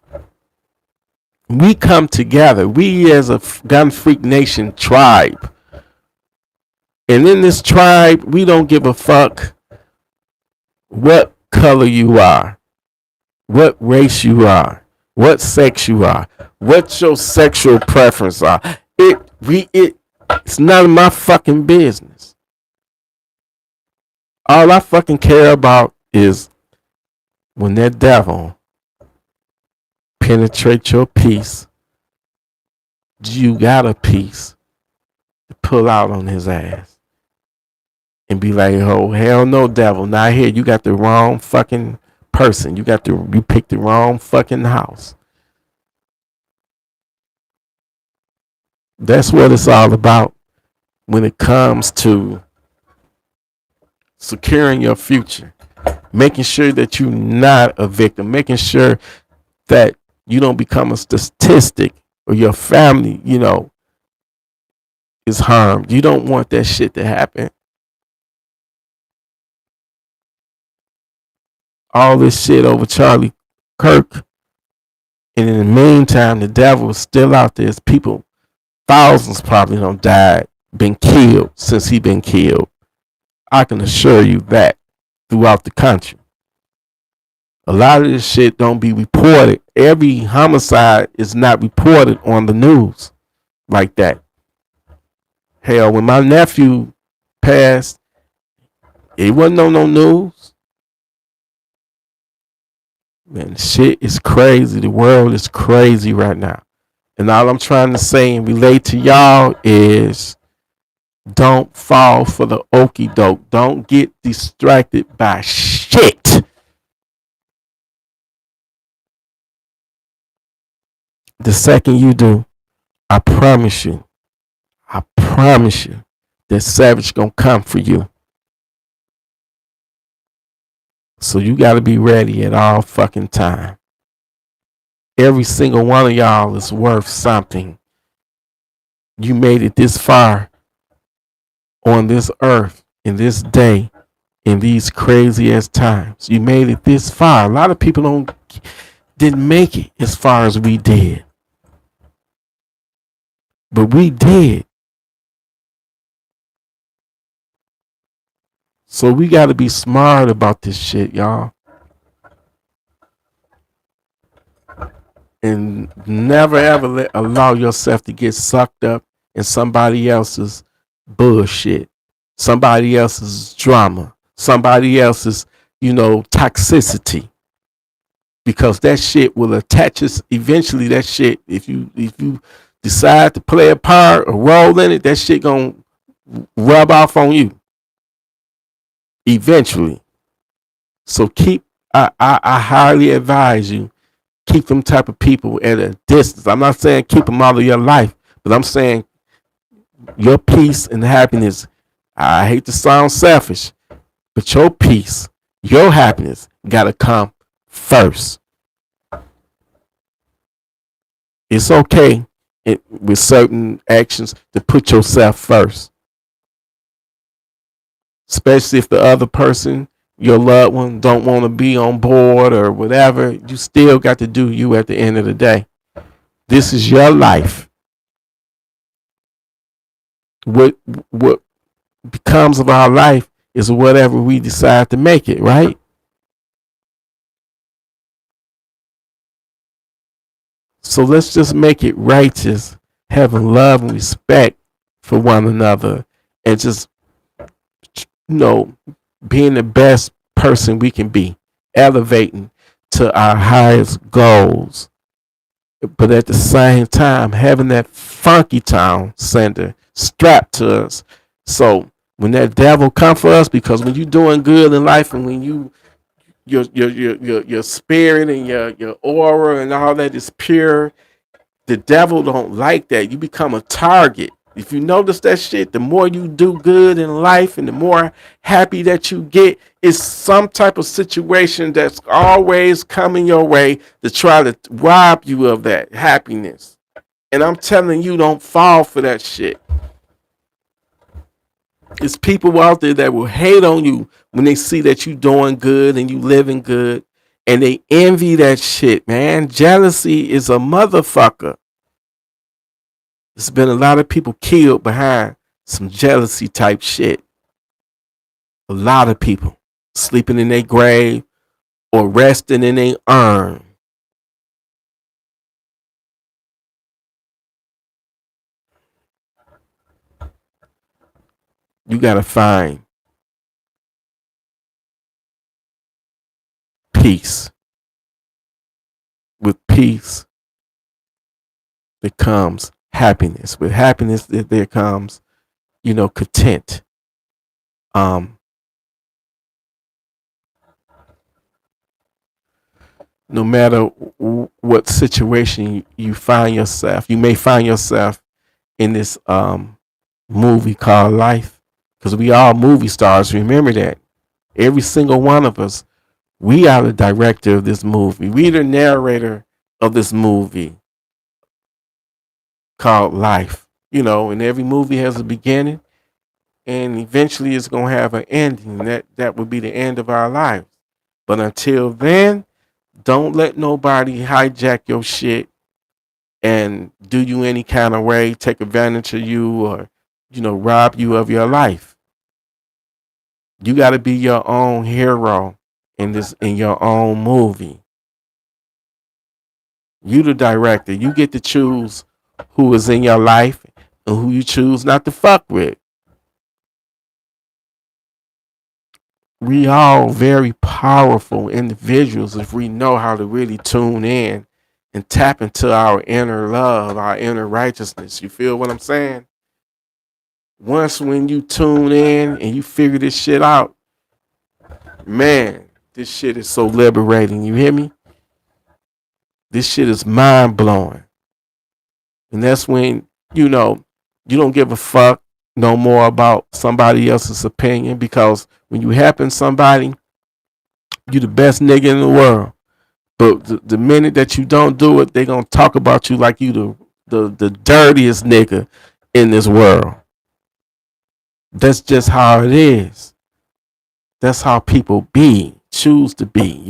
We come together. We as a gun freak nation tribe. And in this tribe, we don't give a fuck what color you are, what race you are, what sex you are, what your sexual preference are. It's none of my fucking business. All I fucking care about is when that devil penetrates your peace, you got a piece to pull out on his ass and be like, oh hell no, devil, not here. You got the wrong fucking person. You picked the wrong fucking house. That's what it's all about when it comes to securing your future, making sure that you're not a victim, making sure that you don't become a statistic or your family, is harmed. You don't want that shit to happen. All this shit over Charlie Kirk, and in the meantime, the devil is still out there. There's people, thousands probably don't died, been killed since he been killed. I can assure you that throughout the country. A lot of this shit don't be reported. Every homicide is not reported on the news like that. Hell, when my nephew passed, it wasn't on no news. Man, shit is crazy. The world is crazy right now. And all I'm trying to say and relate to y'all is don't fall for the okie doke. Don't get distracted by shit. The second you do, I promise you, that savage gonna come for you. So you gotta be ready at all fucking time. Every single one of y'all is worth something. You made it this far on this earth, in this day, in these crazy ass times. You made it this far. A lot of people didn't make it as far as we did. But we did. So we gotta be smart about this shit, y'all. And never ever allow yourself to get sucked up in somebody else's bullshit, somebody else's drama, somebody else's, toxicity. Because that shit will attach us eventually. That shit, if you decide to play a part or role in it, that shit gonna rub off on you eventually. So I highly advise you, keep them type of people at a distance. I'm not saying keep them out of your life, but I'm saying your peace and happiness. I hate to sound selfish, but your peace, your happiness gotta come first. It's okay with certain actions to put yourself first, especially if the other person, your loved one, don't want to be on board or whatever. You still got to do you at the end of the day. This is your life. What becomes of our life is whatever we decide to make it, right? So let's just make it righteous, having love and respect for one another, and just, being the best person we can be, elevating to our highest goals. But at the same time, having that funky town center strapped to us. So when that devil come for us, because when you're doing good in life and when your spirit and your aura and all that is pure, the devil don't like that. You become a target. If you notice that shit, the more you do good in life and the more happy that you get, it's some type of situation that's always coming your way to try to rob you of that happiness. And I'm telling you, don't fall for that shit. It's people out there that will hate on you when they see that you doing good and you living good, and they envy that shit, man. Jealousy is a motherfucker. There's been a lot of people killed behind some jealousy type shit. A lot of people sleeping in their grave or resting in their urn. You gotta find peace. With peace, there comes happiness. With happiness, there comes, content. No matter what situation you find yourself, you may find yourself in this movie called life, because we all movie stars. Remember that. Every single one of us, we are the director of this movie. We the narrator of this movie called life. And every movie has a beginning, and eventually it's gonna have an ending. That would be the end of our lives. But until then, don't let nobody hijack your shit and do you any kind of way, take advantage of you, or rob you of your life. You got to be your own hero in your own movie. You the director. You get to choose who is in your life and who you choose not to fuck with. We all very powerful individuals if we know how to really tune in and tap into our inner love, our inner righteousness. You feel what I'm saying? Once when you tune in and you figure this shit out, man, this shit is so liberating. You hear me? This shit is mind blowing. And that's when, you don't give a fuck no more about somebody else's opinion, because when you happen somebody, you the best nigga in the world. But the minute that you don't do it, they gonna talk about you like you the dirtiest nigga in this world. That's just how it is. That's how people choose to be,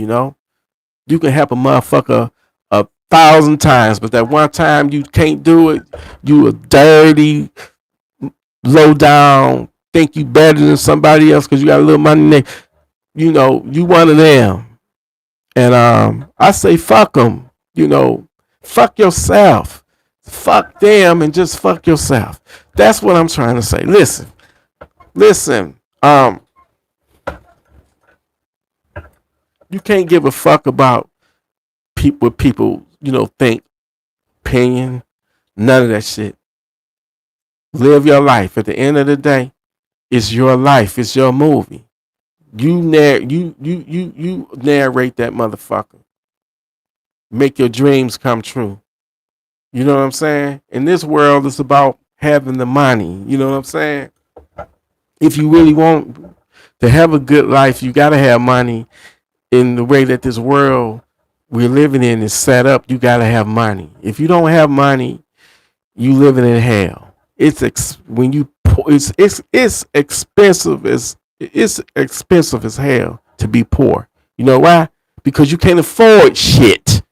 You can help a motherfucker 1,000 times, but that one time you can't do it, you a dirty, low down, think you better than somebody else because you got a little money. You one of them. And I say fuck them. Fuck yourself. Fuck them and just fuck yourself. That's what I'm trying to say. Listen. You can't give a fuck about what people think, opinion, none of that shit. Live your life. At the end of the day, it's your life. It's your movie. You narrate that motherfucker. Make your dreams come true. You know what I'm saying? In this world, it's about having the money. You know what I'm saying? If you really want to have a good life, you got to have money. In the way that this world we're living in is set up, you got to have money. If you don't have money, you living in hell. It's expensive as hell to be poor. You know why? Because you can't afford shit.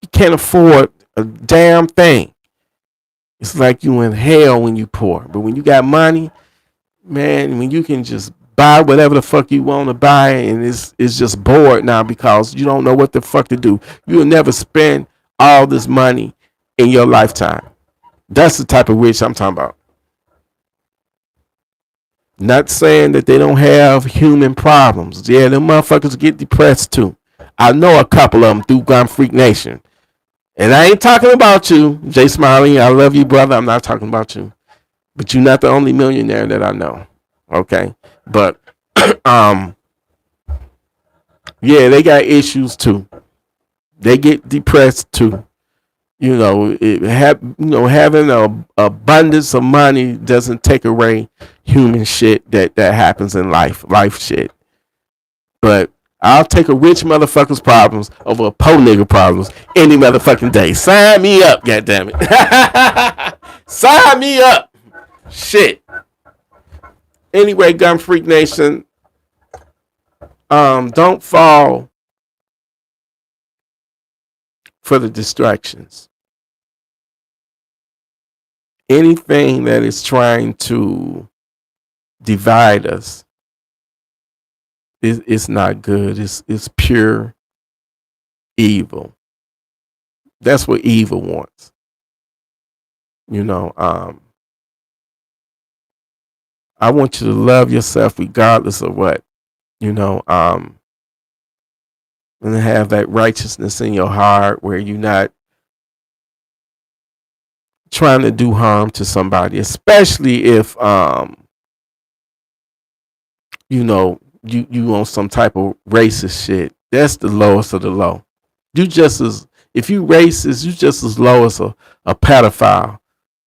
You can't afford a damn thing. It's like you in hell when you poor. But when you got money, man, when you can just buy whatever the fuck you want to buy, and it's just bored now because you don't know what the fuck to do. You'll never spend all this money in your lifetime. That's the type of rich I'm talking about. Not saying that they don't have human problems. Yeah, them motherfuckers get depressed too. I know a couple of them through Gun Freak Nation. And I ain't talking about you, Jay Smiley. I love you, brother. I'm not talking about you. But you're not the only millionaire that I know. Okay? But yeah, they got issues too. They get depressed too. Having an abundance of money doesn't take away human shit that happens in life shit. But I'll take a rich motherfucker's problems over a poor nigga problems any motherfucking day. Sign me up, goddammit. Sign me up. Shit. Anyway, Gun Freak Nation, don't fall for the distractions. Anything that is trying to divide us is not good. It's pure evil. That's what evil wants. I want you to love yourself regardless of what. and have that righteousness in your heart where you're not trying to do harm to somebody, especially if you on some type of racist shit. That's the lowest of the low. You just as if you racist, you just as low as a pedophile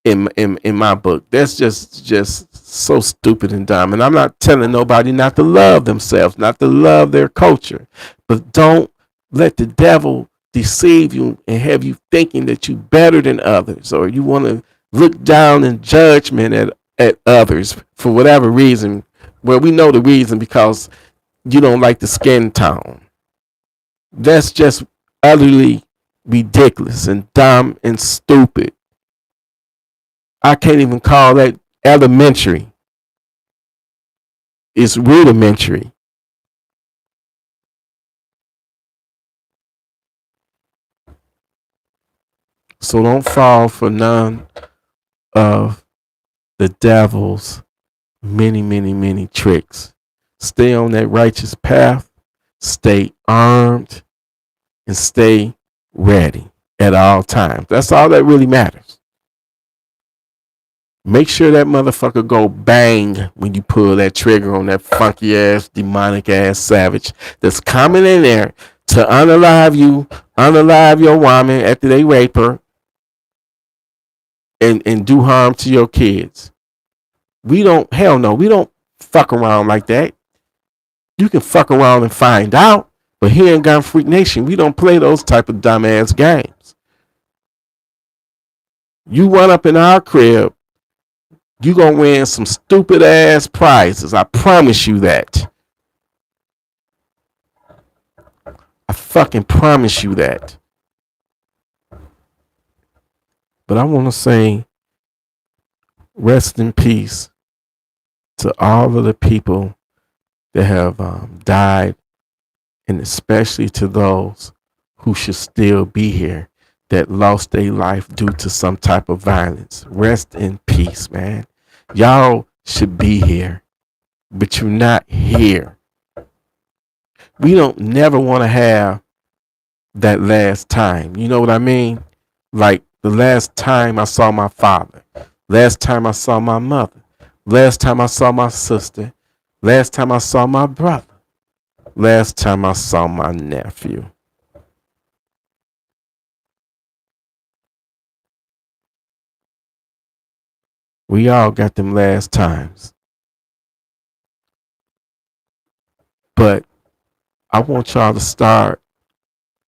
in my book. That's just so stupid and dumb. And I'm not telling nobody not to love themselves, not to love their culture, but don't let the devil deceive you and have you thinking that you better than others, or you want to look down in judgment at others for whatever reason. Well, we know the reason, because you don't like the skin tone. That's just utterly ridiculous and dumb and stupid. I can't even call that elementary. It's rudimentary. So don't fall for none of the devil's many tricks. Stay on that righteous path. Stay armed and stay ready at all times. That's all that really matters. Make sure that motherfucker go bang when you pull that trigger on that funky ass, demonic ass savage that's coming in there to unalive you, unalive your woman after they rape her, and do harm to your kids. We don't, hell no, we don't fuck around like that. You can fuck around and find out, but here in Gun Freak Nation, we don't play those type of dumbass games. You run up in our crib, you gonna win some stupid ass prizes. I promise you that. I fucking promise you that. But I want to say rest in peace to all of the people that have died, and especially to those who should still be here that lost their life due to some type of violence. Rest in peace, man. Y'all should be here, but you're not here. We don't never want to have that last time. You know what I mean? Like the last time I saw my father, last time I saw my mother, last time I saw my sister, last time I saw my brother, last time I saw my nephew. We all got them last times. But I want y'all to start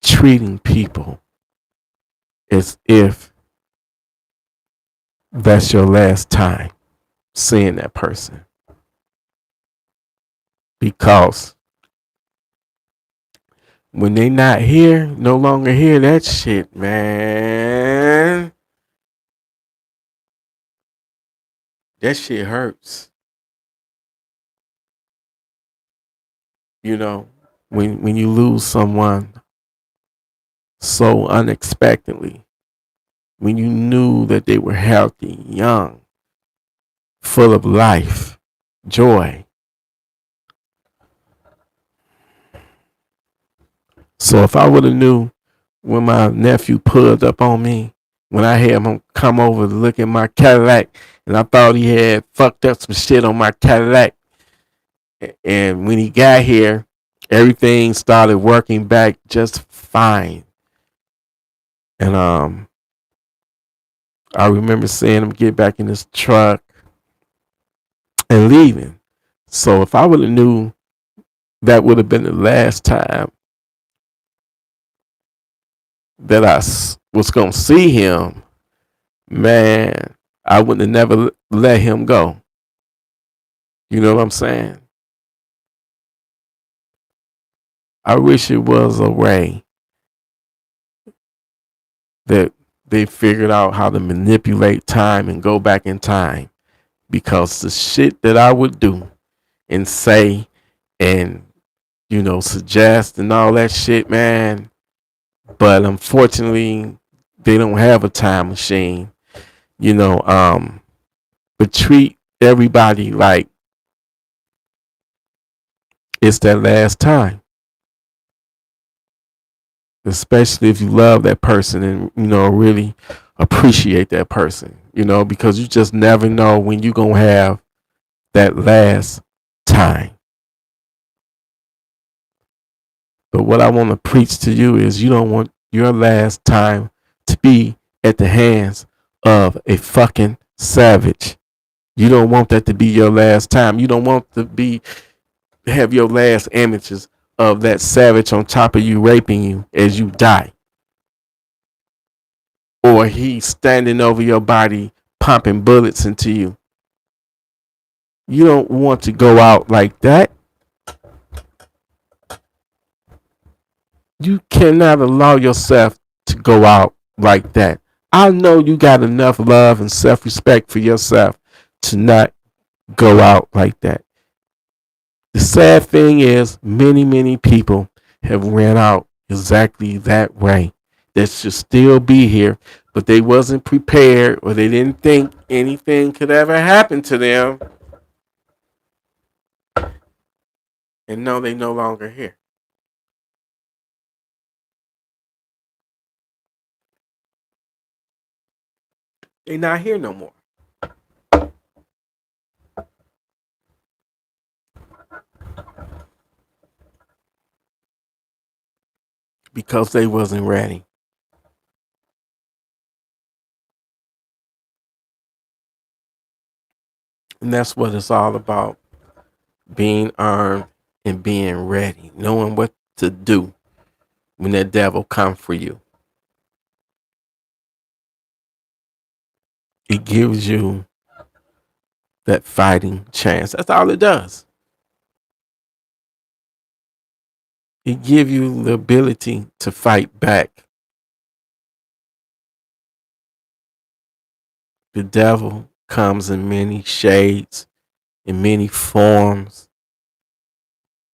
treating people as if that's your last time seeing that person. Because when they not here, no longer here, that shit, man, that shit hurts. You know, when you lose someone so unexpectedly, when you knew that they were healthy, young, full of life, joy. So if I would have knew when my nephew pulled up on me, when I had him come over to look at my Cadillac, and I thought he had fucked up some shit on my Cadillac, and when he got here, everything started working back just fine. And I remember seeing him get back in his truck and leaving. So if I would have knew that would have been the last time that I was going to see him, man, I wouldn't have never let him go. You know what I'm saying? I wish it was a way that they figured out how to manipulate time and go back in time, because the shit that I would do and say and, suggest and all that shit, man. But unfortunately, they don't have a time machine, but treat everybody like it's their last time. especially if you love that person and really appreciate that person, because you just never know when you're gonna have that last time. But what I want to preach to you is you don't want your last time to be at the hands of a fucking savage. You don't want that to be your last time. You don't want to have your last images of that savage on top of you raping you as you die. Or he standing over your body pumping bullets into you. You don't want to go out like that. You cannot allow yourself to go out like that. I know you got enough love and self-respect for yourself to not go out like that. The sad thing is many, many people have ran out exactly that way. That should still be here, but they wasn't prepared or they didn't think anything could ever happen to them. And no, they no longer here. They not here no more. Because they wasn't ready. And that's what it's all about. Being armed and being ready. Knowing what to do when that devil comes for you. It gives you that fighting chance. That's all it does. It gives you the ability to fight back. The devil comes in many shades, in many forms,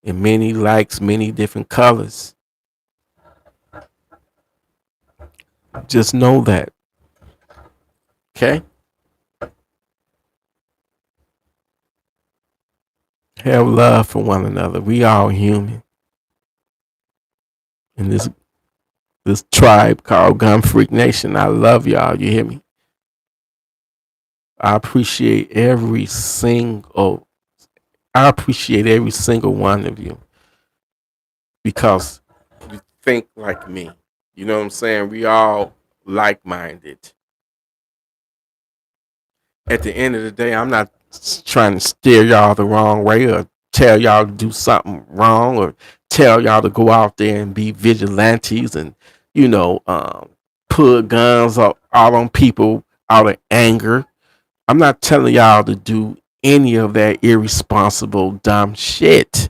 in many likes, many different colors. Just know that. Okay? Have love for one another. We all human. In this tribe called Gun Freak Nation, I love y'all. You hear me? I appreciate every single one of you because you think like me. You know what I'm saying? We all like-minded. At the end of the day, I'm not trying to steer y'all the wrong way or tell y'all to do something wrong or tell y'all to go out there and be vigilantes and, put guns out on people out of anger. I'm not telling y'all to do any of that irresponsible, dumb shit.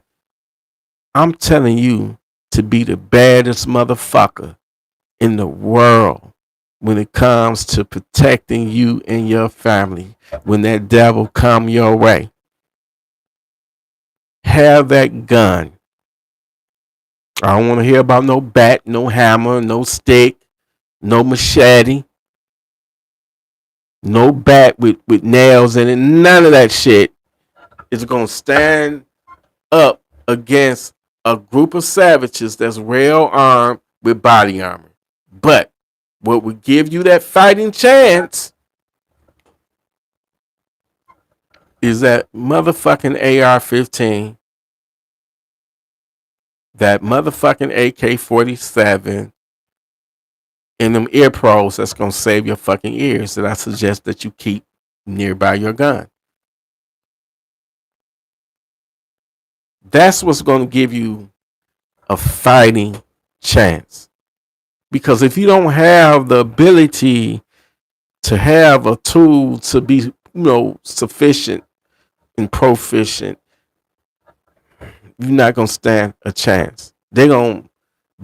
I'm telling you to be the baddest motherfucker in the world when it comes to protecting you and your family when that devil come your way. Have that gun. I don't want to hear about no bat, no hammer, no stick, no machete, no bat with nails in it. None of that shit is going to stand up against a group of savages that's well armed with body armor. But what would give you that fighting chance is that motherfucking AR-15, that motherfucking AK-47, and them ear pros that's going to save your fucking ears that I suggest that you keep nearby your gun. That's what's going to give you a fighting chance. Because if you don't have the ability to have a tool to be, sufficient and proficient, you're not going to stand a chance. They're going to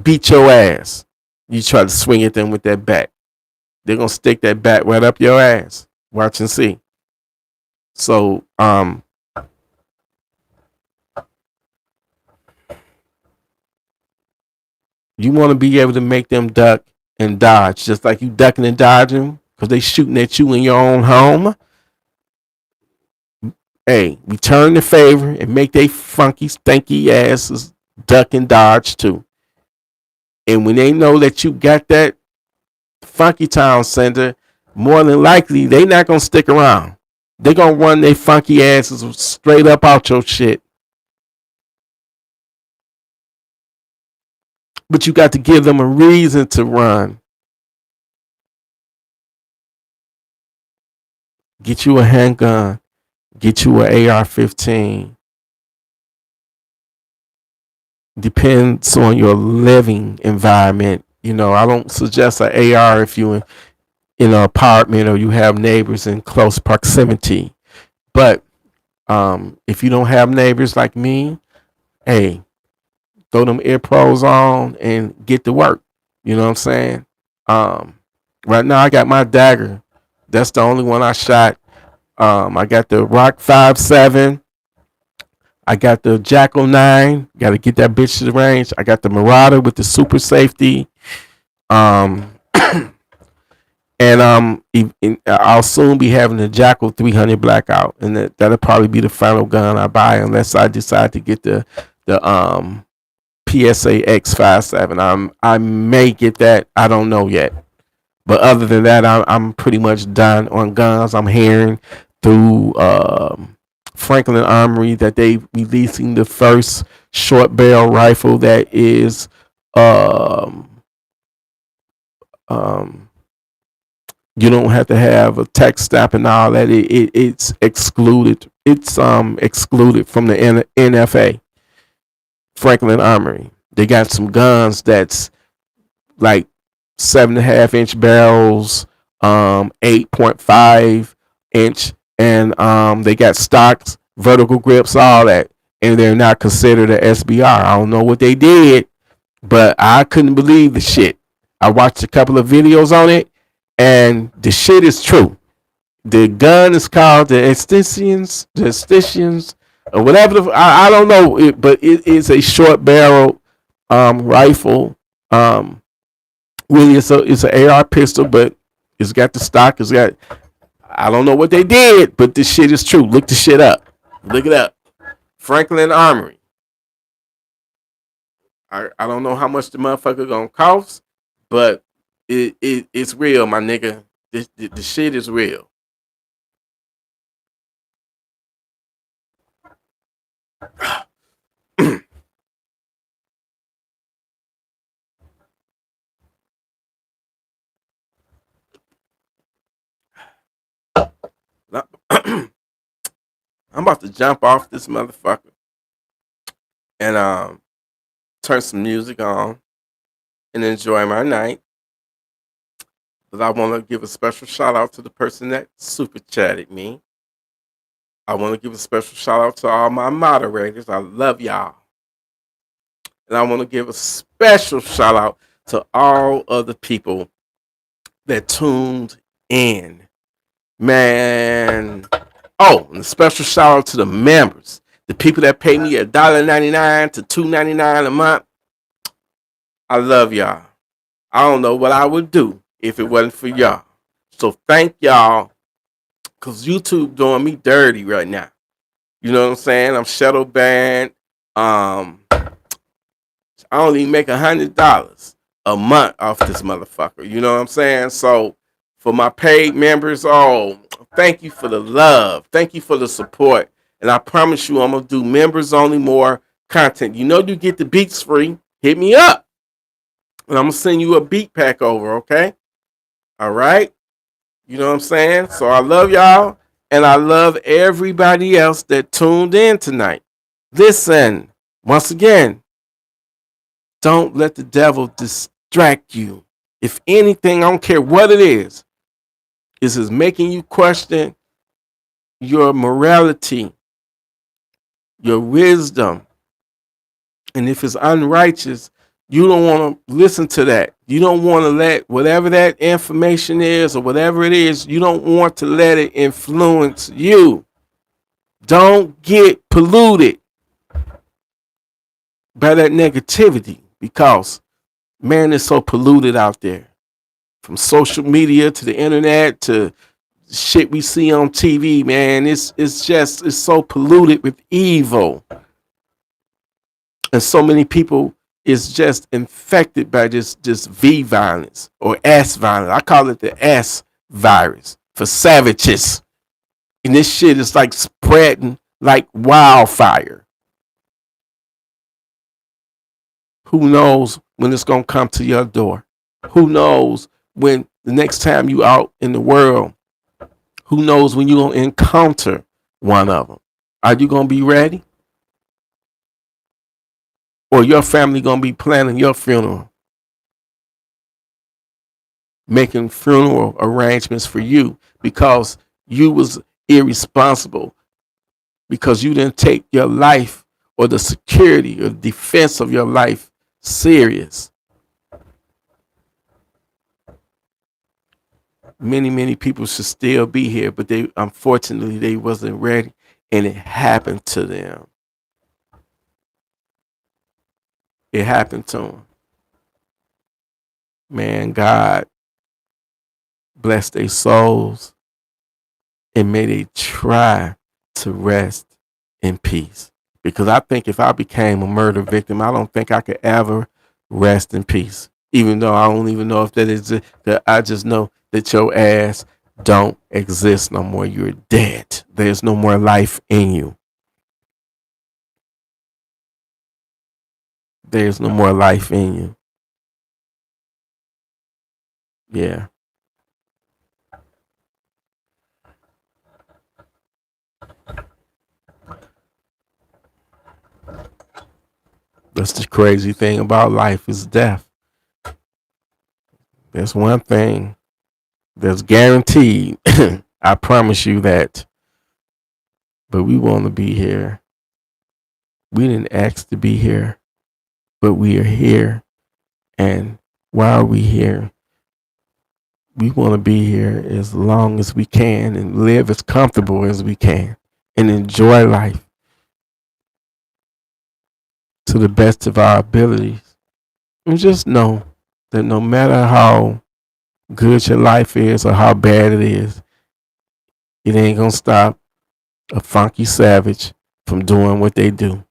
beat your ass. You try to swing at them with that bat. They're going to stick that bat right up your ass. Watch and see. So, you want to be able to make them duck and dodge, just like you ducking and dodging because they shooting at you in your own home. Hey, return the favor and make they funky, stanky asses duck and dodge too. And when they know that you got that funky town center, more than likely they not gonna stick around. They gonna run their funky asses straight up out your shit. But you got to give them a reason to run. Get you a handgun. Get you an AR-15. Depends on your living environment. You know, I don't suggest an AR if you in an apartment or you have neighbors in close proximity. But if you don't have neighbors like me, hey, throw them ear pros on and get to work. You know what I'm saying? Right now I got my dagger. That's the only one I shot. I got the Rock 5.7. I got the Jackal 9. Got to get that bitch to the range. I got the Marauder with the super safety. And I'll soon be having the Jackal 300 Blackout, and that'll probably be the final gun I buy unless I decide to get the PSA X57. I may get that. I don't know yet. But other than that, I'm pretty much done on guns. I'm hearing through Franklin Armory that they releasing the first short barrel rifle that is you don't have to have a tech stamp and all that. It's excluded. It's excluded from the NFA. Franklin Armory. They got some guns that's like 7.5-inch barrels, 8.5 inch, and they got stocks, vertical grips, all that, and they're not considered a SBR. I don't know what they did, but I couldn't believe the shit. I watched a couple of videos on it, and the shit is true. The gun is called the Esticians, or whatever. I don't know, but it is a short barrel rifle. Really, it's an AR pistol, but it's got the stock. It's got. I don't know what they did, but this shit is true. Look the shit up. Look it up. Franklin Armory. I don't know how much the motherfucker gonna cost, but it's real, my nigga. The shit is real. I'm about to jump off this motherfucker and turn some music on and enjoy my night. But I want to give a special shout out to the person that super chatted me. I want to give a special shout out to all my moderators. I love y'all. And I want to give a special shout out to all of the people that tuned in. Man. Oh, and a special shout out to the members. The people that pay me $1.99 to $2.99 a month. I love y'all. I don't know what I would do if it wasn't for y'all. So thank y'all. Because YouTube doing me dirty right now. You know what I'm saying? I'm shadow banned. I only make $100 a month off this motherfucker. You know what I'm saying? So for my paid members, thank you for the love. Thank you for the support. And I promise you I'm going to do members only more content. You know you get the beats free. Hit me up. And I'm going to send you a beat pack over, okay? All right? You know what I'm saying? So I love y'all. And I love everybody else that tuned in tonight. Listen, once again, don't let the devil distract you. If anything, I don't care what it is making you question your morality, your wisdom. And if it's unrighteous, you don't want to listen to that. You don't want to let whatever that information is or whatever it is, you don't want to let it influence you. Don't get polluted by that negativity because, man, it's so polluted out there. From social media to the internet to shit we see on TV, man, it's so polluted with evil. And so many people is just infected by just V violence or S violence. I call it the S virus for savages. And this shit is like spreading like wildfire. Who knows when it's gonna come to your door? Who knows when the next time you out in the world? Who knows when you're gonna encounter one of them? Are you gonna be ready? Or your family gonna be planning your funeral, making funeral arrangements for you because you was irresponsible, because you didn't take your life or the security or defense of your life serious. Many people should still be here, but they unfortunately they wasn't ready, and it happened to them. It happened to them. Man, God bless their souls, and may they try to rest in peace. Because I think if I became a murder victim, I don't think I could ever rest in peace. Even though I don't even know if that is that, I just know that your ass don't exist no more. You're dead. There's no more life in you. There's no more life in you. Yeah. That's the crazy thing about life is death. There's one thing that's guaranteed. I promise you that. But we want to be here. We didn't ask to be here, but we are here. And while we here, we want to be here as long as we can and live as comfortable as we can and enjoy life to the best of our abilities. And just know that no matter how good your life is or how bad it is, it ain't gonna stop a funky savage from doing what they do.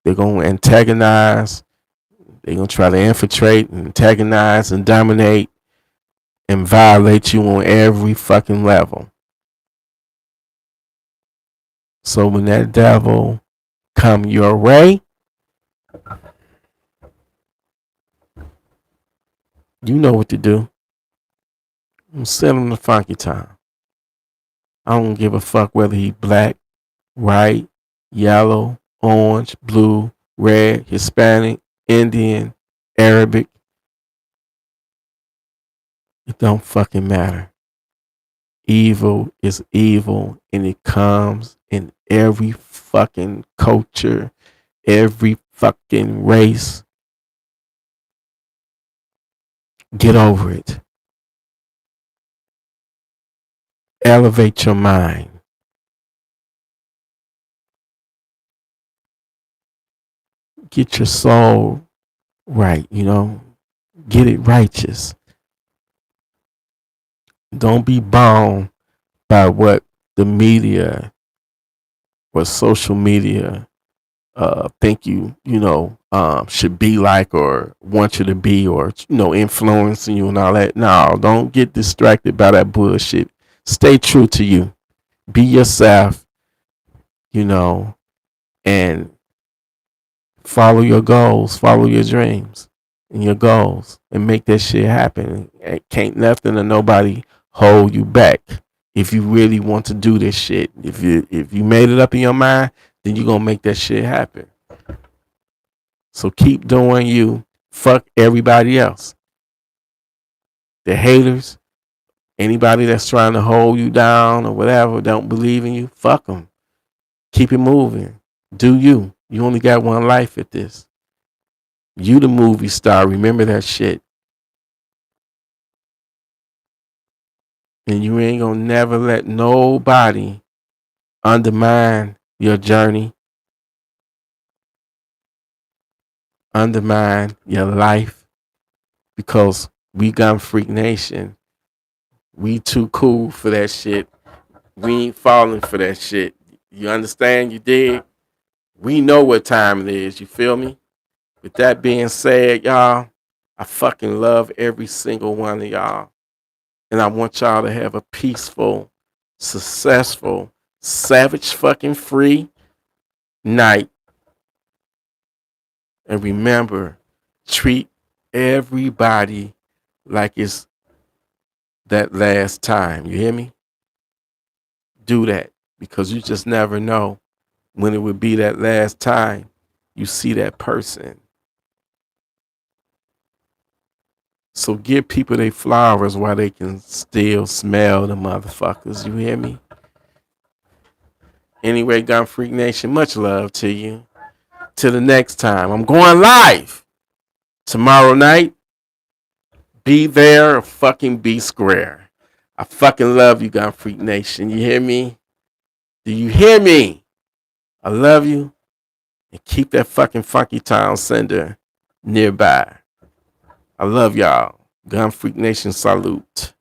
They're gonna antagonize, they're gonna try to infiltrate and antagonize and dominate and violate you on every fucking level. So when that devil come your way, you know what to do. Send him the funky time. I don't give a fuck whether he black, white, yellow, orange, blue, red, Hispanic, Indian, Arabic. It don't fucking matter. Evil is evil, and it comes in every fucking culture, every fucking race. Get over it. Elevate your mind. Get your soul right, Get it righteous. Don't be bound by what the media or social media think should be like or want you to be, or influencing you and all that. No, don't get distracted by that bullshit. Stay true to you. Be yourself, and follow your goals, follow your dreams and your goals, and make that shit happen. Can't nothing or nobody hold you back. If you really want to do this shit, if you made it up in your mind, then you're gonna make that shit happen. So keep doing you. Fuck everybody else. The haters, anybody that's trying to hold you down or whatever, don't believe in you, fuck them. Keep it moving. Do you. You only got one life at this. You the movie star. Remember that shit. And you ain't gonna never let nobody undermine your journey, undermine your life, because we Gun Freak Nation. We too cool for that shit. We ain't falling for that shit. You understand? You dig? We know what time it is. You feel me? With that being said, y'all, I fucking love every single one of y'all. And I want y'all to have a peaceful, successful, savage fucking free night. And remember, treat everybody like it's that last time. You hear me? Do that, because you just never know when it would be that last time you see that person. So give people their flowers while they can still smell the motherfuckers. You hear me? Anyway, Gun Freak Nation, much love to you. Till the next time. I'm going live tomorrow night. Be there or fucking be square. I fucking love you, Gun Freak Nation. You hear me? Do you hear me? I love you. And keep that fucking Funky Town sender nearby. I love y'all. Gun Freak Nation salute.